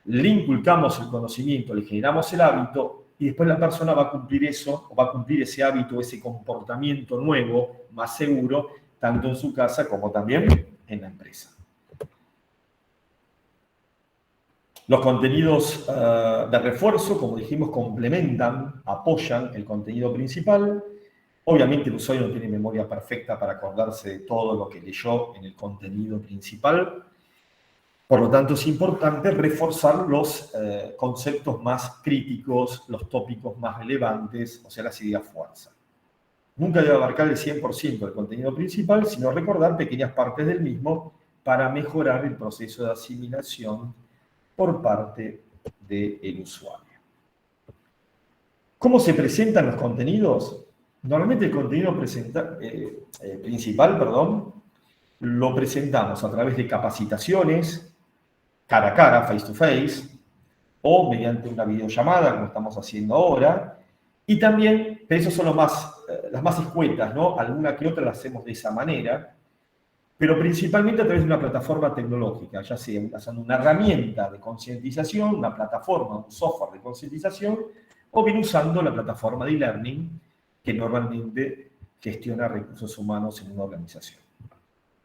le inculcamos el conocimiento, le generamos el hábito y después la persona va a cumplir eso, o va a cumplir ese hábito, ese comportamiento nuevo, más seguro, tanto en su casa como también en la empresa. Los contenidos de refuerzo, como dijimos, complementan, apoyan el contenido principal. Obviamente el usuario no tiene memoria perfecta para acordarse de todo lo que leyó en el contenido principal. Por lo tanto, es importante reforzar los conceptos más críticos, los tópicos más relevantes, o sea, las ideas fuerza. Nunca debe abarcar el 100% del contenido principal, sino recordar pequeñas partes del mismo para mejorar el proceso de asimilación por parte del usuario. ¿Cómo se presentan los contenidos? Normalmente el contenido principal, lo presentamos a través de capacitaciones, cara a cara, face to face, o mediante una videollamada, como estamos haciendo ahora, y también, pero esos son las más escuetas, ¿no? Alguna que otra la hacemos de esa manera, pero principalmente a través de una plataforma tecnológica, ya sea usando una herramienta de concientización, una plataforma, un software de concientización, o bien usando la plataforma de e-learning que normalmente gestiona recursos humanos en una organización.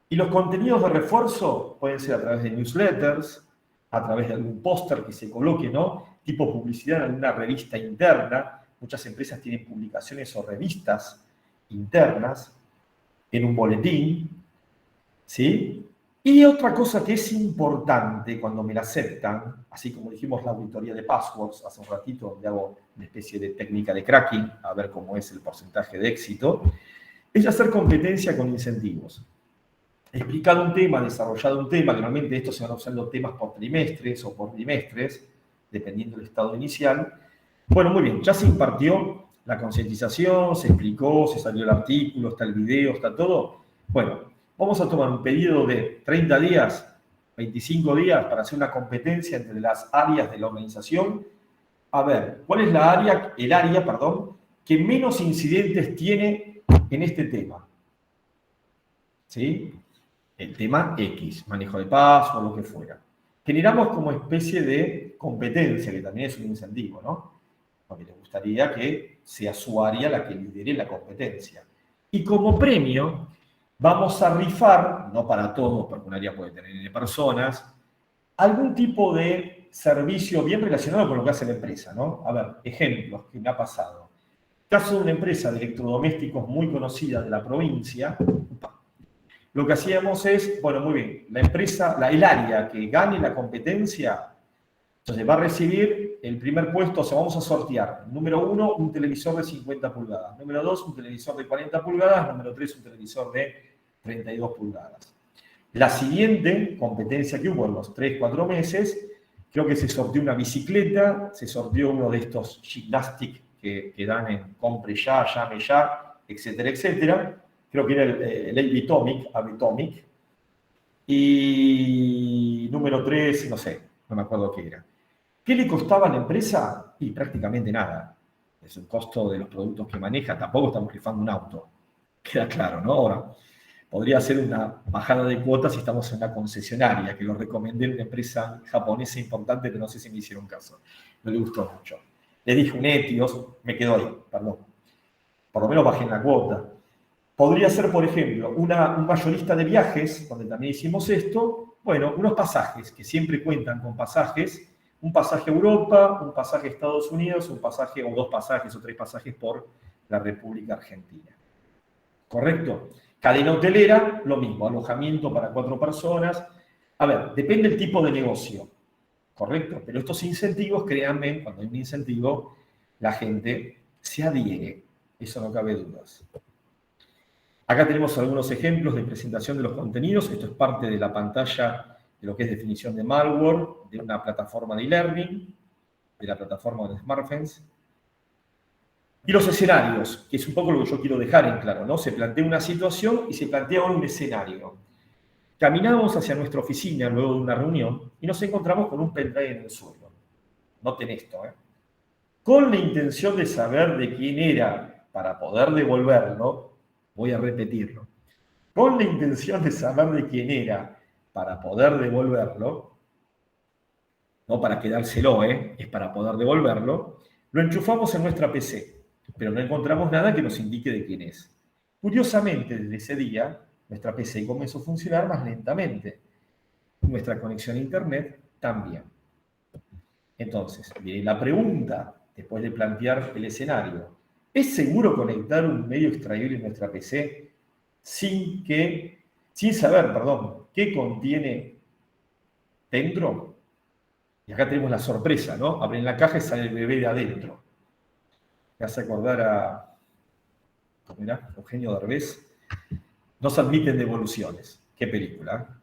Y los contenidos de refuerzo pueden ser a través de newsletters, a través de algún póster que se coloque, ¿no? Tipo publicidad en alguna revista interna. Muchas empresas tienen publicaciones o revistas internas en un boletín, ¿sí? Y otra cosa que es importante cuando me la aceptan, así como dijimos la auditoría de passwords hace un ratito, donde hago una especie de técnica de cracking, a ver cómo es el porcentaje de éxito, es hacer competencia con incentivos. Explicado un tema, desarrollado un tema, normalmente estos se van usando temas por trimestres o por bimestres, dependiendo del estado inicial. Bueno, muy bien, ya se impartió la concientización, se explicó, se salió el artículo, está el video, está todo. Bueno, vamos a tomar un periodo de 30 días, 25 días para hacer una competencia entre las áreas de la organización. A ver, ¿cuál es el área que menos incidentes tiene en este tema? ¿Sí? El tema X, manejo de password, lo que fuera. Generamos como especie de competencia, que también es un incentivo, ¿no? Porque le gustaría que sea su área la que lidere la competencia. Y como premio, vamos a rifar, no para todos, porque un área puede tener N personas, algún tipo de servicio bien relacionado con lo que hace la empresa, ¿no? A ver, ejemplos que me ha pasado. Caso de una empresa de electrodomésticos muy conocida de la provincia. Lo que hacíamos es, bueno, muy bien, la empresa, el área que gane la competencia, entonces va a recibir el primer puesto, o sea, vamos a sortear. Número 1, un televisor de 50 pulgadas. Número 2, un televisor de 40 pulgadas. Número 3, un televisor de 32 pulgadas. La siguiente competencia que hubo en los 3-4 meses, creo que se sorteó una bicicleta, se sorteó uno de estos gymnastics que dan en compre ya, llame ya, etcétera, etcétera. Creo que era el Avitomic. Y número 3, no sé, no me acuerdo qué era. ¿Qué le costaba a la empresa? Y prácticamente nada. Es el costo de los productos que maneja. Tampoco estamos rifando un auto. Queda claro, ¿no? Ahora, podría ser una bajada de cuotas si estamos en una concesionaria, que lo recomendé en una empresa japonesa importante, pero no sé si me hicieron caso. No le gustó mucho. Le dije un Etios, me quedó ahí, perdón. Por lo menos bajé en la cuota. Podría ser, por ejemplo, un mayorista de viajes, donde también hicimos esto. Bueno, unos pasajes, que siempre cuentan con pasajes. Un pasaje a Europa, un pasaje a Estados Unidos, un pasaje o 2 pasajes o 3 pasajes por la República Argentina. ¿Correcto? Cadena hotelera, lo mismo, alojamiento para 4 personas. A ver, depende del tipo de negocio. ¿Correcto? Pero estos incentivos, créanme, cuando hay un incentivo, la gente se adhiere. Eso no cabe dudas. Acá tenemos algunos ejemplos de presentación de los contenidos. Esto es parte de la pantalla de lo que es definición de malware, de una plataforma de e-learning, de la plataforma de SmartFence. Y los escenarios, que es un poco lo que yo quiero dejar en claro, ¿no? Se plantea una situación y se plantea un escenario. Caminamos hacia nuestra oficina luego de una reunión y nos encontramos con un pendrive en el suelo. Noten esto, ¿eh? Con la intención de saber de quién era para poder devolverlo, voy a repetirlo. Con la intención de saber de quién era para poder devolverlo, no para quedárselo, es para poder devolverlo, lo enchufamos en nuestra PC, pero no encontramos nada que nos indique de quién es. Curiosamente, desde ese día, nuestra PC comenzó a funcionar más lentamente. Nuestra conexión a Internet también. Entonces, viene la pregunta, después de plantear el escenario. ¿Es seguro conectar un medio extraíble en nuestra PC sin saber, qué contiene dentro? Y acá tenemos la sorpresa, ¿no? Abren la caja y sale el bebé de adentro. Me hace acordar a, mirá, Eugenio Derbez. No se admiten devoluciones. ¿Qué película?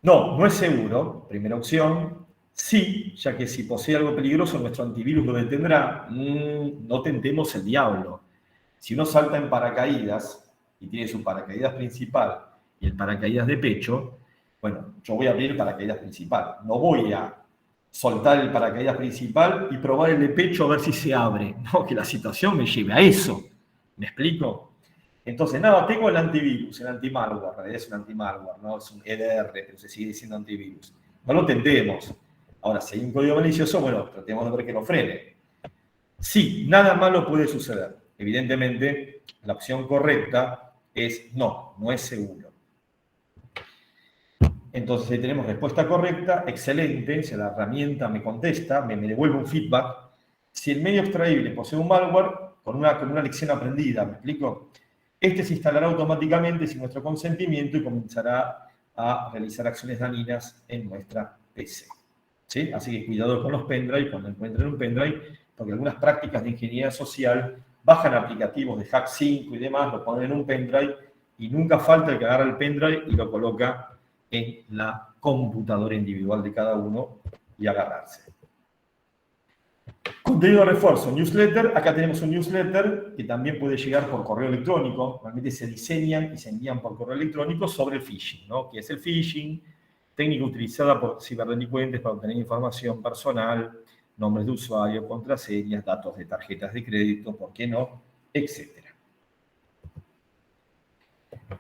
No es seguro, primera opción. Sí, ya que si posee algo peligroso, nuestro antivirus lo detendrá. No tentemos el diablo. Si uno salta en paracaídas y tiene su paracaídas principal y el paracaídas de pecho, bueno, yo voy a abrir el paracaídas principal. No voy a soltar el paracaídas principal y probar el de pecho a ver si se abre. No, que la situación me lleve a eso. ¿Me explico? Entonces, nada, tengo el antivirus, el antimalware, en realidad es un antimalware, ¿no? Es un EDR, pero se sigue diciendo antivirus. No lo tentemos. Ahora, si hay un código malicioso, bueno, tratemos de ver que lo frene. Sí, nada malo puede suceder. Evidentemente, la opción correcta es no es seguro. Entonces, ahí tenemos respuesta correcta, excelente, si la herramienta me contesta, me devuelve un feedback. Si el medio extraíble posee un malware, con una lección aprendida, ¿me explico? Este se instalará automáticamente sin nuestro consentimiento y comenzará a realizar acciones dañinas en nuestra PC. ¿Sí? Así que cuidado con los pendrive cuando encuentren un pendrive, porque algunas prácticas de ingeniería social bajan aplicativos de Hack 5 y demás, lo ponen en un pendrive y nunca falta el que agarra el pendrive y lo coloca en la computadora individual de cada uno y agarrarse. Contenido de refuerzo, newsletter. Acá tenemos un newsletter que también puede llegar por correo electrónico. Normalmente se diseñan y se envían por correo electrónico sobre el phishing, ¿no? ¿Qué es el phishing? Técnica utilizada por ciberdelincuentes para obtener información personal, nombres de usuario, contraseñas, datos de tarjetas de crédito, ¿por qué no? Etcétera.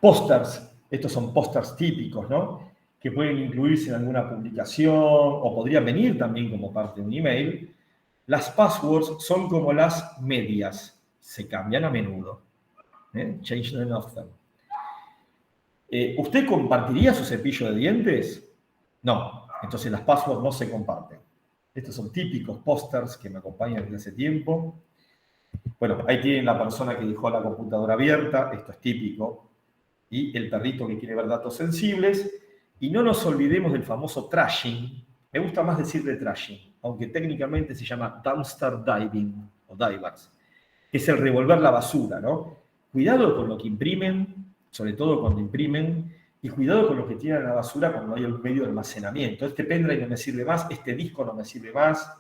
Pósters. Estos son pósters típicos, ¿no? Que pueden incluirse en alguna publicación o podrían venir también como parte de un email. Las passwords son como las medias, se cambian a menudo. Change them often. ¿Usted compartiría su cepillo de dientes? No, entonces las passwords no se comparten. Estos son típicos pósters que me acompañan desde hace tiempo. Bueno, ahí tienen la persona que dejó la computadora abierta, esto es típico. Y el perrito que quiere ver datos sensibles. Y no nos olvidemos del famoso trashing. Me gusta más decir de trashing, aunque técnicamente se llama dumpster diving o divers, que es el revolver la basura, ¿no? Cuidado con lo que imprimen, sobre todo cuando imprimen, y cuidado con lo que tiran a la basura cuando hay un medio de almacenamiento. Este pendrive no me sirve más, este disco no me sirve más,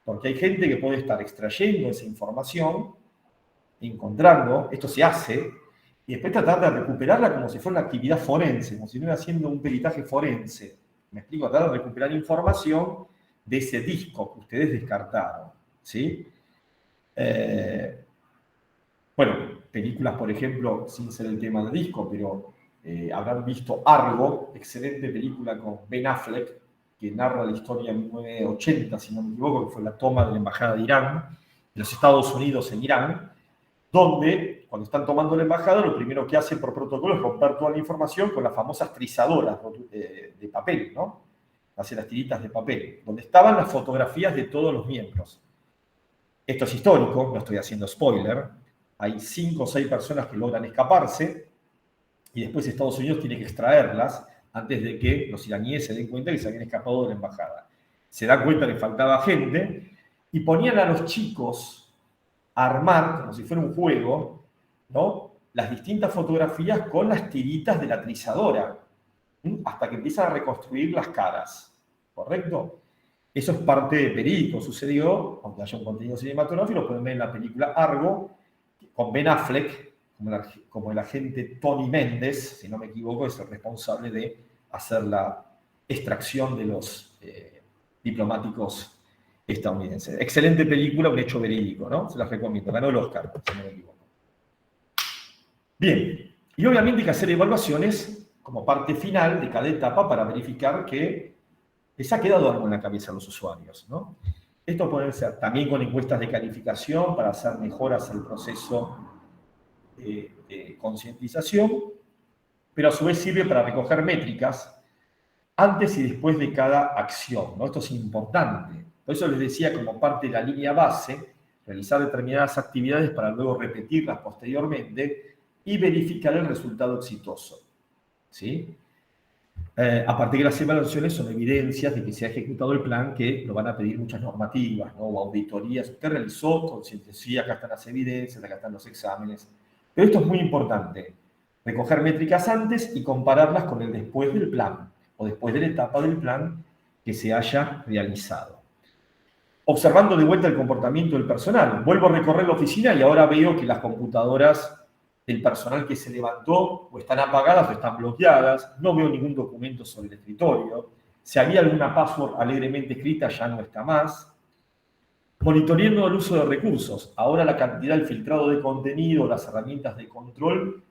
porque hay gente que puede estar extrayendo esa información, encontrando, esto se hace, y después tratar de recuperarla como si fuera una actividad forense, como si estuviera haciendo un peritaje forense. Me explico, tratar de recuperar información de ese disco que ustedes descartaron, ¿sí? Bueno, películas, por ejemplo, sin ser el tema del disco, pero habrán visto Argo, excelente película con Ben Affleck, que narra la historia en 1980, si no me equivoco, que fue la toma de la embajada de Irán, de los Estados Unidos en Irán, donde, cuando están tomando la embajada, lo primero que hacen por protocolo es romper toda la información con las famosas trizadoras de papel, ¿no? Hacen las tiritas de papel, donde estaban las fotografías de todos los miembros. Esto es histórico, no estoy haciendo spoiler. Hay 5 o 6 personas que logran escaparse y después Estados Unidos tiene que extraerlas antes de que los iraníes se den cuenta que se habían escapado de la embajada. Se dan cuenta que faltaba gente y ponían a los chicos a armar, como si fuera un juego, ¿no? Las distintas fotografías con las tiritas de la trizadora, hasta que empiezan a reconstruir las caras, ¿correcto? Eso es parte de Perico, sucedió, aunque haya un contenido cinematográfico, lo pueden ver en la película Argo, con Ben Affleck, como el agente Tony Méndez, si no me equivoco, es el responsable de hacer la extracción de los diplomáticos estadounidenses. Excelente película, un hecho verídico, ¿no? Se las recomiendo, ganó el Oscar, si no me equivoco. Bien, y obviamente hay que hacer evaluaciones como parte final de cada etapa para verificar que les ha quedado algo en la cabeza a los usuarios, ¿no? Esto puede ser también con encuestas de calificación para hacer mejoras al proceso de concientización. pero a su vez sirve para recoger métricas antes y después de cada acción, ¿no? Esto es importante. Por eso les decía, como parte de la línea base, realizar determinadas actividades para luego repetirlas posteriormente y verificar el resultado exitoso, ¿sí? Aparte que las evaluaciones son evidencias de que se ha ejecutado el plan, que lo van a pedir muchas normativas, ¿no? O auditorías. Usted realizó, concientizó, acá están las evidencias, acá están los exámenes. Pero esto es muy importante, recoger métricas antes y compararlas con el después del plan, o después de la etapa del plan que se haya realizado. Observando de vuelta el comportamiento del personal, vuelvo a recorrer la oficina y ahora veo que las computadoras del personal que se levantó o están apagadas o están bloqueadas, no veo ningún documento sobre el escritorio, si había alguna password alegremente escrita ya no está más. Monitoreando el uso de recursos, ahora la cantidad, el filtrado de contenido, las herramientas de control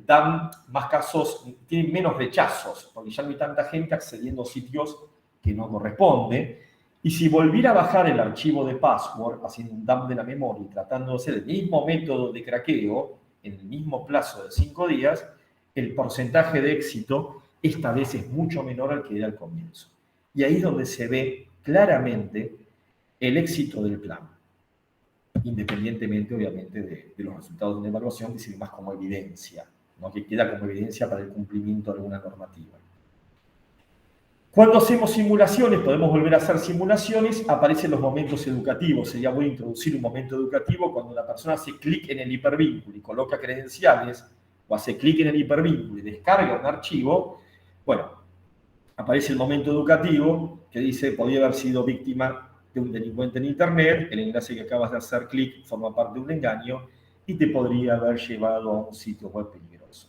dan más casos, tienen menos rechazos, porque ya no hay tanta gente accediendo a sitios que no corresponde. Y si volviera a bajar el archivo de password, haciendo un dump de la memoria y tratando de hacer el mismo método de craqueo, en el mismo plazo de 5 días, el porcentaje de éxito esta vez es mucho menor al que era al comienzo. Y ahí es donde se ve claramente el éxito del plan, independientemente, obviamente, de los resultados de una evaluación, que sirve más como evidencia, ¿no? Que queda como evidencia para el cumplimiento de alguna normativa. Cuando hacemos simulaciones, podemos volver a hacer simulaciones, aparecen los momentos educativos. Sería bueno introducir un momento educativo cuando la persona hace clic en el hipervínculo y coloca credenciales, o hace clic en el hipervínculo y descarga un archivo. Bueno, aparece el momento educativo que dice, podría haber sido víctima de un delincuente en Internet, el enlace que acabas de hacer clic forma parte de un engaño y te podría haber llevado a un sitio web peligroso.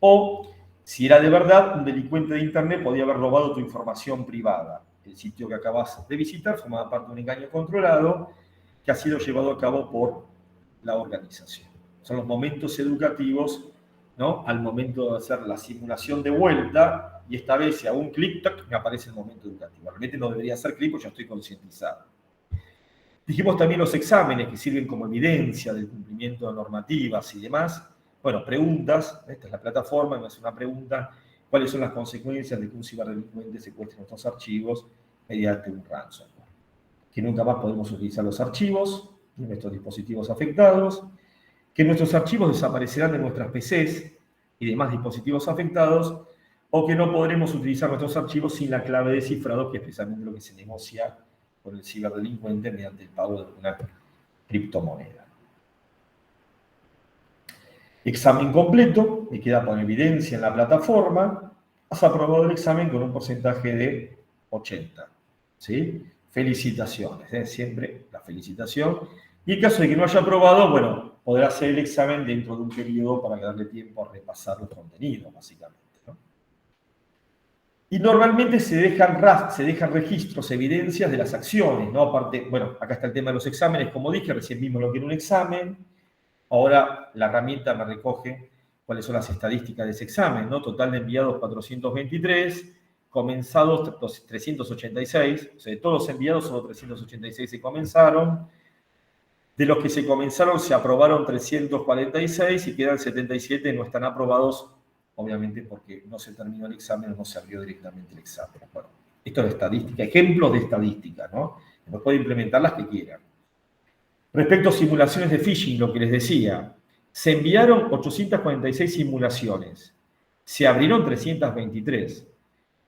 O, si era de verdad, un delincuente de Internet podía haber robado tu información privada. El sitio que acabas de visitar formaba parte de un engaño controlado que ha sido llevado a cabo por la organización. Son los momentos educativos, ¿no? Al momento de hacer la simulación de vuelta, y esta vez si hago un clic, me aparece el momento educativo. Realmente no debería hacer clic porque ya estoy concientizado. Dijimos también los exámenes que sirven como evidencia del cumplimiento de normativas y demás. Bueno, preguntas, esta es la plataforma, me hace una pregunta, ¿cuáles son las consecuencias de que un ciberdelincuente secuestre nuestros archivos mediante un ransomware? Que nunca más podemos utilizar los archivos de nuestros dispositivos afectados, que nuestros archivos desaparecerán de nuestras PCs y demás dispositivos afectados, o que no podremos utilizar nuestros archivos sin la clave de cifrado, que es precisamente lo que se negocia con el ciberdelincuente mediante el pago de una criptomoneda. Examen completo, me queda por evidencia en la plataforma. Has aprobado el examen con un porcentaje de 80. ¿Sí? Felicitaciones, siempre la felicitación. Y en caso de que no haya aprobado, bueno, podrá hacer el examen dentro de un periodo para darle tiempo a repasar los contenidos, básicamente, ¿no? Y normalmente se dejan registros, evidencias de las acciones, ¿no? Aparte, bueno, acá está el tema de los exámenes, como dije, recién mismo lo que era un examen. Ahora la herramienta me recoge cuáles son las estadísticas de ese examen, ¿no? Total de enviados 423, comenzados 386, o sea, de todos los enviados solo 386 se comenzaron. De los que se comenzaron se aprobaron 346 y quedan 77 no están aprobados, obviamente porque no se terminó el examen o no se abrió directamente el examen. Bueno, esto es estadística, ejemplos de estadística, ¿no? Después puede implementar las que quieran. Respecto a simulaciones de phishing, lo que les decía, se enviaron 846 simulaciones, se abrieron 323.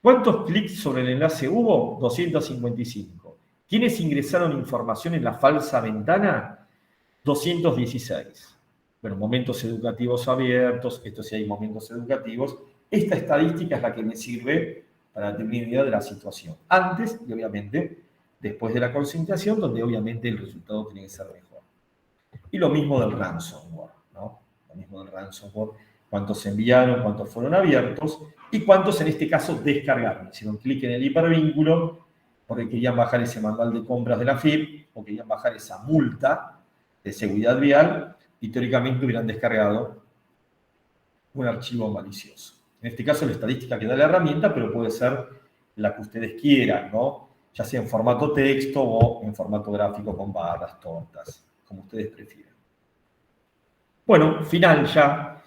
¿Cuántos clics sobre el enlace hubo? 255. ¿Quiénes ingresaron información en la falsa ventana? 216. Bueno, momentos educativos abiertos, esto sí hay momentos educativos. Esta estadística es la que me sirve para tener una idea de la situación. Antes y obviamente después de la concientización, donde obviamente el resultado tiene que ser mejor. Y lo mismo del ransomware, ¿no? Lo mismo del ransomware, cuántos se enviaron, cuántos fueron abiertos, y cuántos en este caso descargaron. Hicieron clic en el hipervínculo, porque querían bajar ese manual de compras de la FIP, o querían bajar esa multa de seguridad vial, y teóricamente hubieran descargado un archivo malicioso. En este caso la estadística que da la herramienta, pero puede ser la que ustedes quieran, ¿no? Ya sea en formato texto o en formato gráfico con barras, tortas, como ustedes prefieran. Bueno, final ya.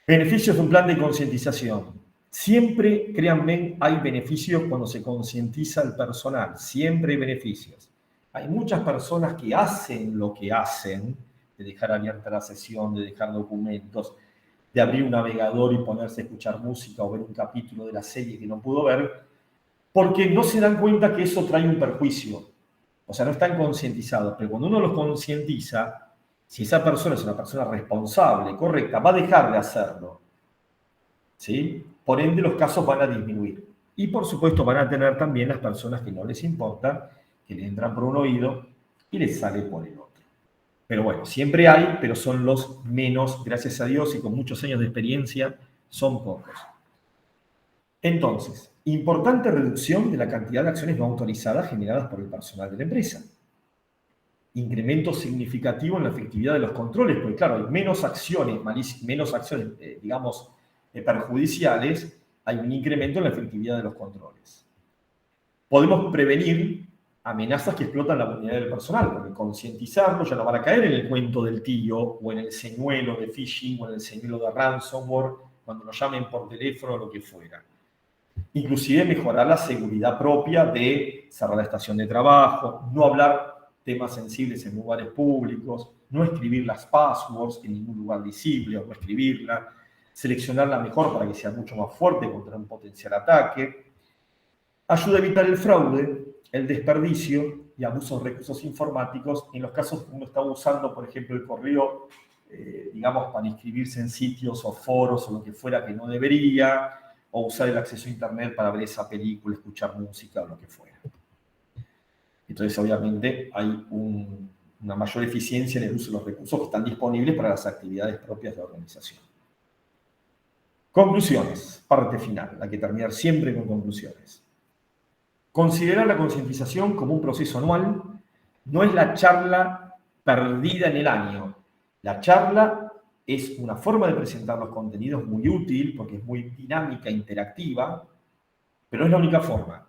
Beneficios de un plan de concientización. Siempre, créanme, hay beneficios cuando se concientiza al personal. Siempre hay beneficios. Hay muchas personas que hacen lo que hacen, de dejar abierta la sesión, de dejar documentos, de abrir un navegador y ponerse a escuchar música o ver un capítulo de la serie que no pudo ver, porque no se dan cuenta que eso trae un perjuicio. O sea, no están concientizados. Pero cuando uno los concientiza, si esa persona es una persona responsable, correcta, va a dejar de hacerlo. ¿Sí? Por ende, los casos van a disminuir. Y por supuesto van a tener también las personas que no les importa, que le entran por un oído y les sale por el otro. Pero bueno, siempre hay, pero son los menos, gracias a Dios, y con muchos años de experiencia, son pocos. Entonces, importante reducción de la cantidad de acciones no autorizadas generadas por el personal de la empresa. Incremento significativo en la efectividad de los controles, porque claro, hay menos acciones, digamos, perjudiciales, hay un incremento en la efectividad de los controles. Podemos prevenir amenazas que explotan la unidad del personal, porque concientizarlo ya no van a caer en el cuento del tío, o en el señuelo de phishing, o en el señuelo de ransomware, cuando nos llamen por teléfono o lo que fuera. Inclusive mejorar la seguridad propia de cerrar la estación de trabajo, no hablar temas sensibles en lugares públicos, no escribir las passwords en ningún lugar visible o no escribirla, seleccionarla mejor para que sea mucho más fuerte contra un potencial ataque, ayuda a evitar el fraude, el desperdicio y abusos de recursos informáticos en los casos que uno está usando, por ejemplo, el correo, digamos, para inscribirse en sitios o foros o lo que fuera que no debería, o usar el acceso a internet para ver esa película, escuchar música o lo que fuera. Entonces, obviamente, hay una mayor eficiencia en el uso de los recursos que están disponibles para las actividades propias de la organización. Conclusiones, parte final, la que terminar siempre con conclusiones. Considerar la concientización como un proceso anual no es la charla perdida en el año. La charla es una forma de presentar los contenidos muy útil porque es muy dinámica, interactiva, pero no es la única forma,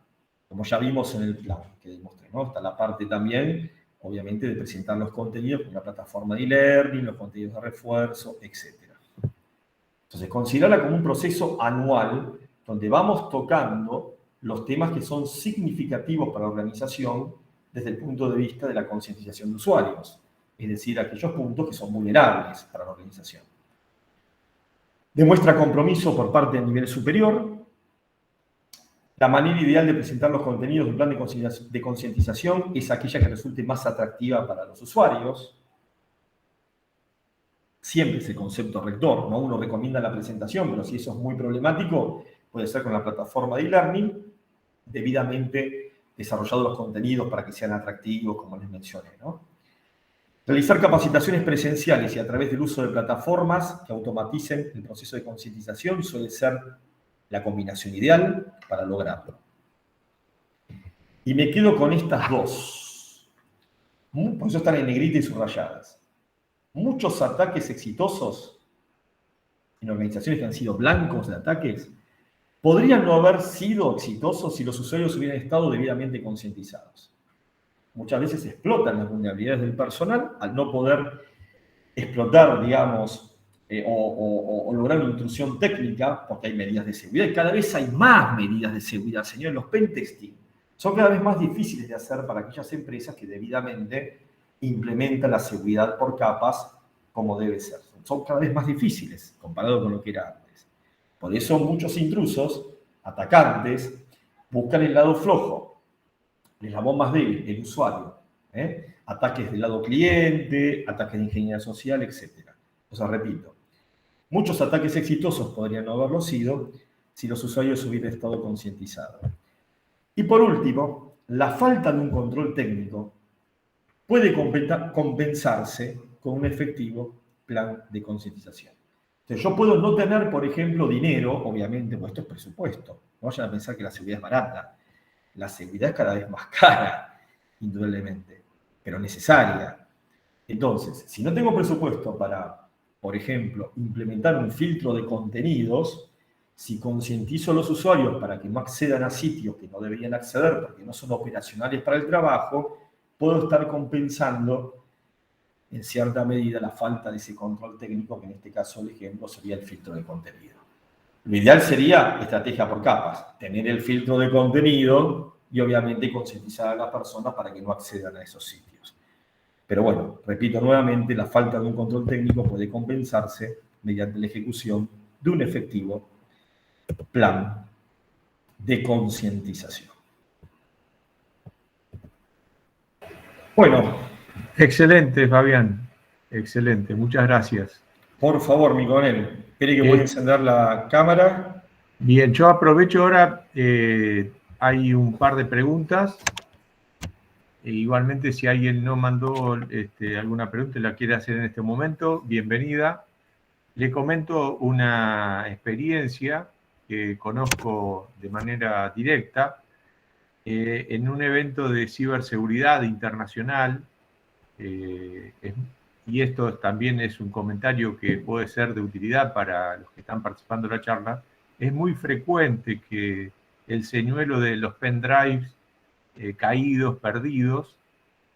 como ya vimos en el plan que demostré, ¿no? Está la parte también, obviamente, de presentar los contenidos con una plataforma de e-learning, los contenidos de refuerzo, etc. Entonces, considerarla como un proceso anual donde vamos tocando los temas que son significativos para la organización desde el punto de vista de la concientización de usuarios, es decir, aquellos puntos que son vulnerables para la organización. Demuestra compromiso por parte del nivel superior. La manera ideal de presentar los contenidos del plan de concientización es aquella que resulte más atractiva para los usuarios. Siempre es el concepto rector, ¿no? Uno recomienda la presentación, pero si eso es muy problemático, puede ser con la plataforma de e-learning, debidamente desarrollados los contenidos para que sean atractivos, como les mencioné, ¿no? Realizar capacitaciones presenciales y a través del uso de plataformas que automaticen el proceso de concientización suele ser la combinación ideal para lograrlo. Y me quedo con estas dos. Por eso están en negrita y subrayadas. Muchos ataques exitosos en organizaciones que han sido blancos de ataques podrían no haber sido exitosos si los usuarios hubieran estado debidamente concientizados. Muchas veces explotan las vulnerabilidades del personal al no poder explotar, digamos, o lograr una intrusión técnica, porque hay medidas de seguridad, y cada vez hay más medidas de seguridad. Señores, los pentesting son cada vez más difíciles de hacer para aquellas empresas que debidamente implementan la seguridad por capas como debe ser. Son cada vez más difíciles comparado con lo que era antes. Por eso muchos intrusos, atacantes, buscan el lado flojo, el eslabón más débil, el usuario. Ataques del lado cliente, ataques de ingeniería social, etc. O sea, repito, muchos ataques exitosos podrían no haberlo sido si los usuarios hubieran estado concientizados. Y por último, la falta de un control técnico puede compensarse con un efectivo plan de concientización. Entonces, yo puedo no tener, por ejemplo, dinero, obviamente, pues esto es presupuesto. No vayan a pensar que la seguridad es barata. La seguridad es cada vez más cara, indudablemente, pero necesaria. Entonces, si no tengo presupuesto para, por ejemplo, implementar un filtro de contenidos, si concientizo a los usuarios para que no accedan a sitios que no deberían acceder porque no son operacionales para el trabajo, puedo estar compensando en cierta medida la falta de ese control técnico, que en este caso el ejemplo sería el filtro de contenido. Lo ideal sería estrategia por capas, tener el filtro de contenido y obviamente concientizar a las personas para que no accedan a esos sitios. Pero bueno, repito nuevamente, la falta de un control técnico puede compensarse mediante la ejecución de un efectivo plan de concientización. Bueno. Excelente, Fabián. Excelente, muchas gracias. Por favor, mi coronel, ¿cree que voy a encender la cámara? Bien, yo aprovecho ahora, hay un par de preguntas. Igualmente, si alguien no mandó alguna pregunta y la quiere hacer en este momento, bienvenida. Le comento una experiencia que conozco de manera directa en un evento de ciberseguridad internacional, y esto también es un comentario que puede ser de utilidad para los que están participando en la charla. Es muy frecuente que el señuelo de los pendrives caídos, perdidos,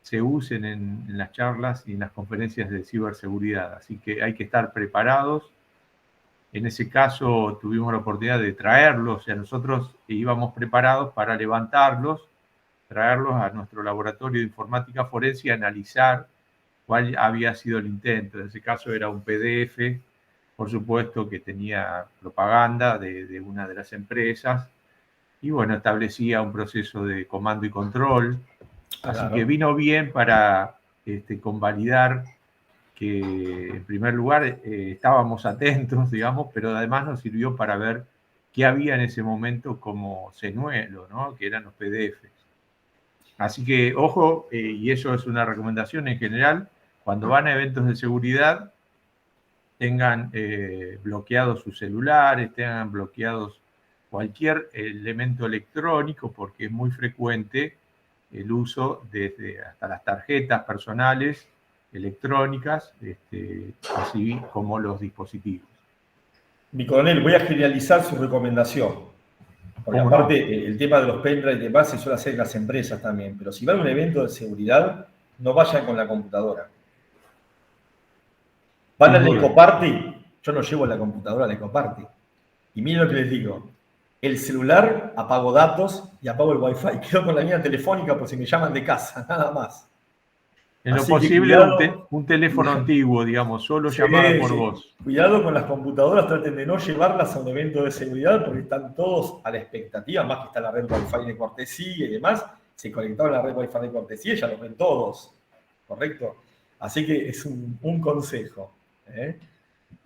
se usen en las charlas y en las conferencias de ciberseguridad. Así que hay que estar preparados. En ese caso tuvimos la oportunidad de traerlos, o sea, nosotros íbamos preparados para levantarlos, traerlos a nuestro laboratorio de informática forense y analizar cuál había sido el intento. En ese caso era un PDF, por supuesto, que tenía propaganda de una de las empresas, y bueno, establecía un proceso de comando y control. Así que vino bien para convalidar que, en primer lugar, estábamos atentos, digamos, pero además nos sirvió para ver qué había en ese momento como señuelo, ¿no? Que eran los PDFs. Así que, ojo, y eso es una recomendación en general, cuando van a eventos de seguridad, tengan bloqueados sus celulares, tengan bloqueados cualquier elemento electrónico, porque es muy frecuente el uso desde hasta las tarjetas personales electrónicas, así como los dispositivos. Mi coronel, voy a generalizar su recomendación. Porque aparte, el tema de los pendrive y demás se suele hacer en las empresas también. Pero si van a un evento de seguridad, no vayan con la computadora. Van al Ecoparty, yo no llevo la computadora al Ecoparty. Y miren lo que les digo. El celular, apago datos y apago el wifi. Quedo con la línea telefónica por si me llaman de casa, nada más. En lo posible, un teléfono antiguo, digamos, solo llamada por voz. Cuidado con las computadoras, traten de no llevarlas a un evento de seguridad porque están todos a la expectativa, más que está la red Wi-Fi de cortesía y demás. Se conectaron a la red Wi-Fi de cortesía y ya lo ven todos, ¿correcto? Así que es un consejo.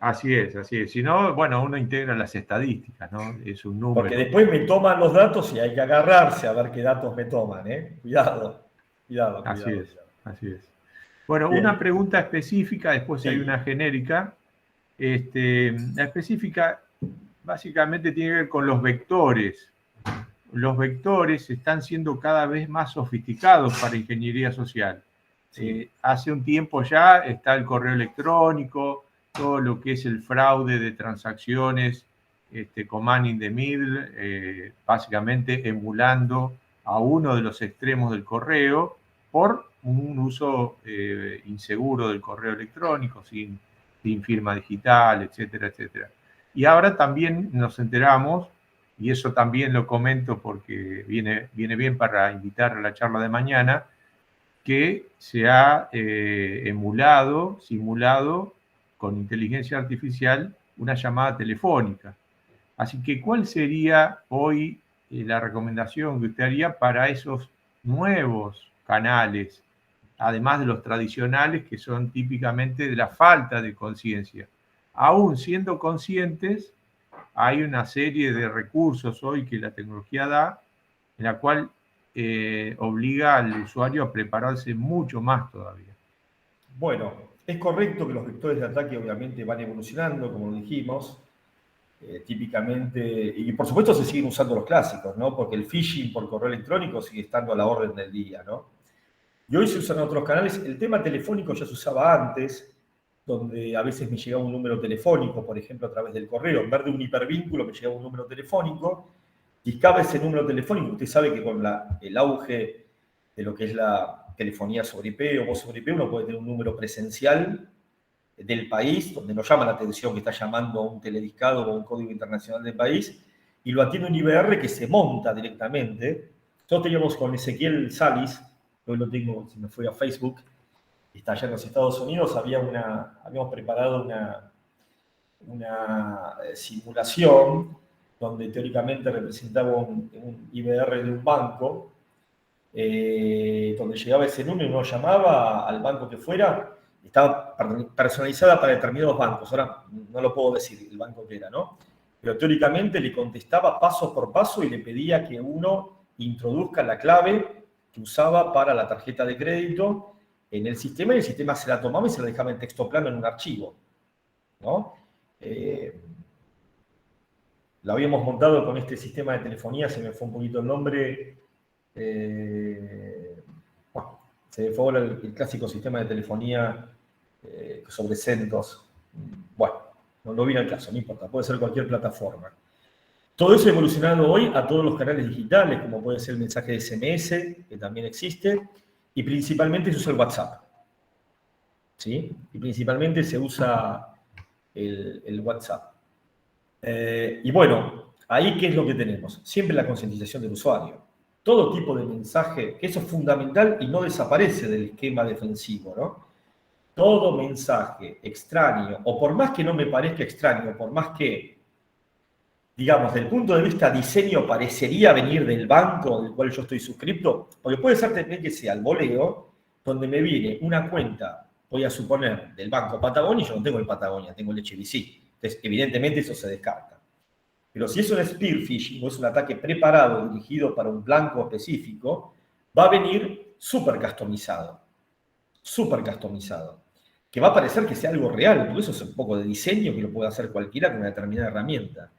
Así es, así es. Si no, bueno, uno integra las estadísticas, ¿no? Es un número. Porque después me toman los datos y hay que agarrarse a ver qué datos me toman, Cuidado. Así es, así es. Bueno, bien. Una pregunta específica, después hay una genérica. La específica básicamente tiene que ver con los vectores. Los vectores están siendo cada vez más sofisticados para ingeniería social. Sí. Hace un tiempo ya está el correo electrónico, todo lo que es el fraude de transacciones, command in the middle, básicamente emulando a uno de los extremos del correo por un uso inseguro del correo electrónico, sin firma digital, etcétera, etcétera. Y ahora también nos enteramos, y eso también lo comento porque viene bien para invitar a la charla de mañana, que se ha simulado con inteligencia artificial una llamada telefónica. Así que, ¿cuál sería hoy la recomendación que usted haría para esos nuevos canales, además de los tradicionales que son típicamente de la falta de conciencia? Aún siendo conscientes, hay una serie de recursos hoy que la tecnología da, en la cual obliga al usuario a prepararse mucho más todavía. Bueno, es correcto que los vectores de ataque obviamente van evolucionando, como lo dijimos, típicamente, y por supuesto se siguen usando los clásicos, ¿no? Porque el phishing por correo electrónico sigue estando a la orden del día, ¿no? Y hoy se usan otros canales. El tema telefónico ya se usaba antes, donde a veces me llegaba un número telefónico, por ejemplo, a través del correo. En vez de un hipervínculo me llegaba un número telefónico. Discaba ese número telefónico. Usted sabe que con el auge de lo que es la telefonía sobre IP o voz sobre IP, uno puede tener un número presencial del país, donde nos llama la atención que está llamando a un telediscado o a un código internacional del país, y lo atiende un IBR que se monta directamente. Nosotros teníamos con Ezequiel Salis, hoy lo tengo, se me fue a Facebook, está allá en los Estados Unidos, habíamos preparado una simulación donde teóricamente representaba un IBR de un banco, donde llegaba ese número y uno llamaba al banco que fuera, estaba personalizada para determinados bancos. Ahora no lo puedo decir el banco que era, ¿no? Pero teóricamente le contestaba paso por paso y le pedía que uno introduzca la clave que usaba para la tarjeta de crédito en el sistema, y el sistema se la tomaba y se la dejaba en texto plano en un archivo, ¿no? Lo habíamos montado con este sistema de telefonía, se me fue un poquito el nombre. Bueno, se me fue el clásico sistema de telefonía sobre CentOS. Bueno, no viene al caso, no importa, puede ser cualquier plataforma. Todo eso ha evolucionado hoy a todos los canales digitales, como puede ser el mensaje de SMS, que también existe, y principalmente se usa el WhatsApp. ¿Sí? Y principalmente se usa el WhatsApp. Y bueno, ahí ¿qué es lo que tenemos? Siempre la concientización del usuario. Todo tipo de mensaje, que eso es fundamental y no desaparece del esquema defensivo, ¿no? Todo mensaje extraño, o por más que no me parezca extraño, por más que, digamos, desde el punto de vista diseño parecería venir del banco del cual yo estoy suscripto, porque puede ser también que sea el voleo, donde me viene una cuenta, voy a suponer, del Banco Patagonia, y yo no tengo el Patagonia, tengo el HBC. Entonces, evidentemente eso se descarta. Pero si es un spear phishing o es un ataque preparado, dirigido para un blanco específico, va a venir súper customizado. Súper customizado. Que va a parecer que sea algo real, porque eso es un poco de diseño que lo puede hacer cualquiera con una determinada herramienta.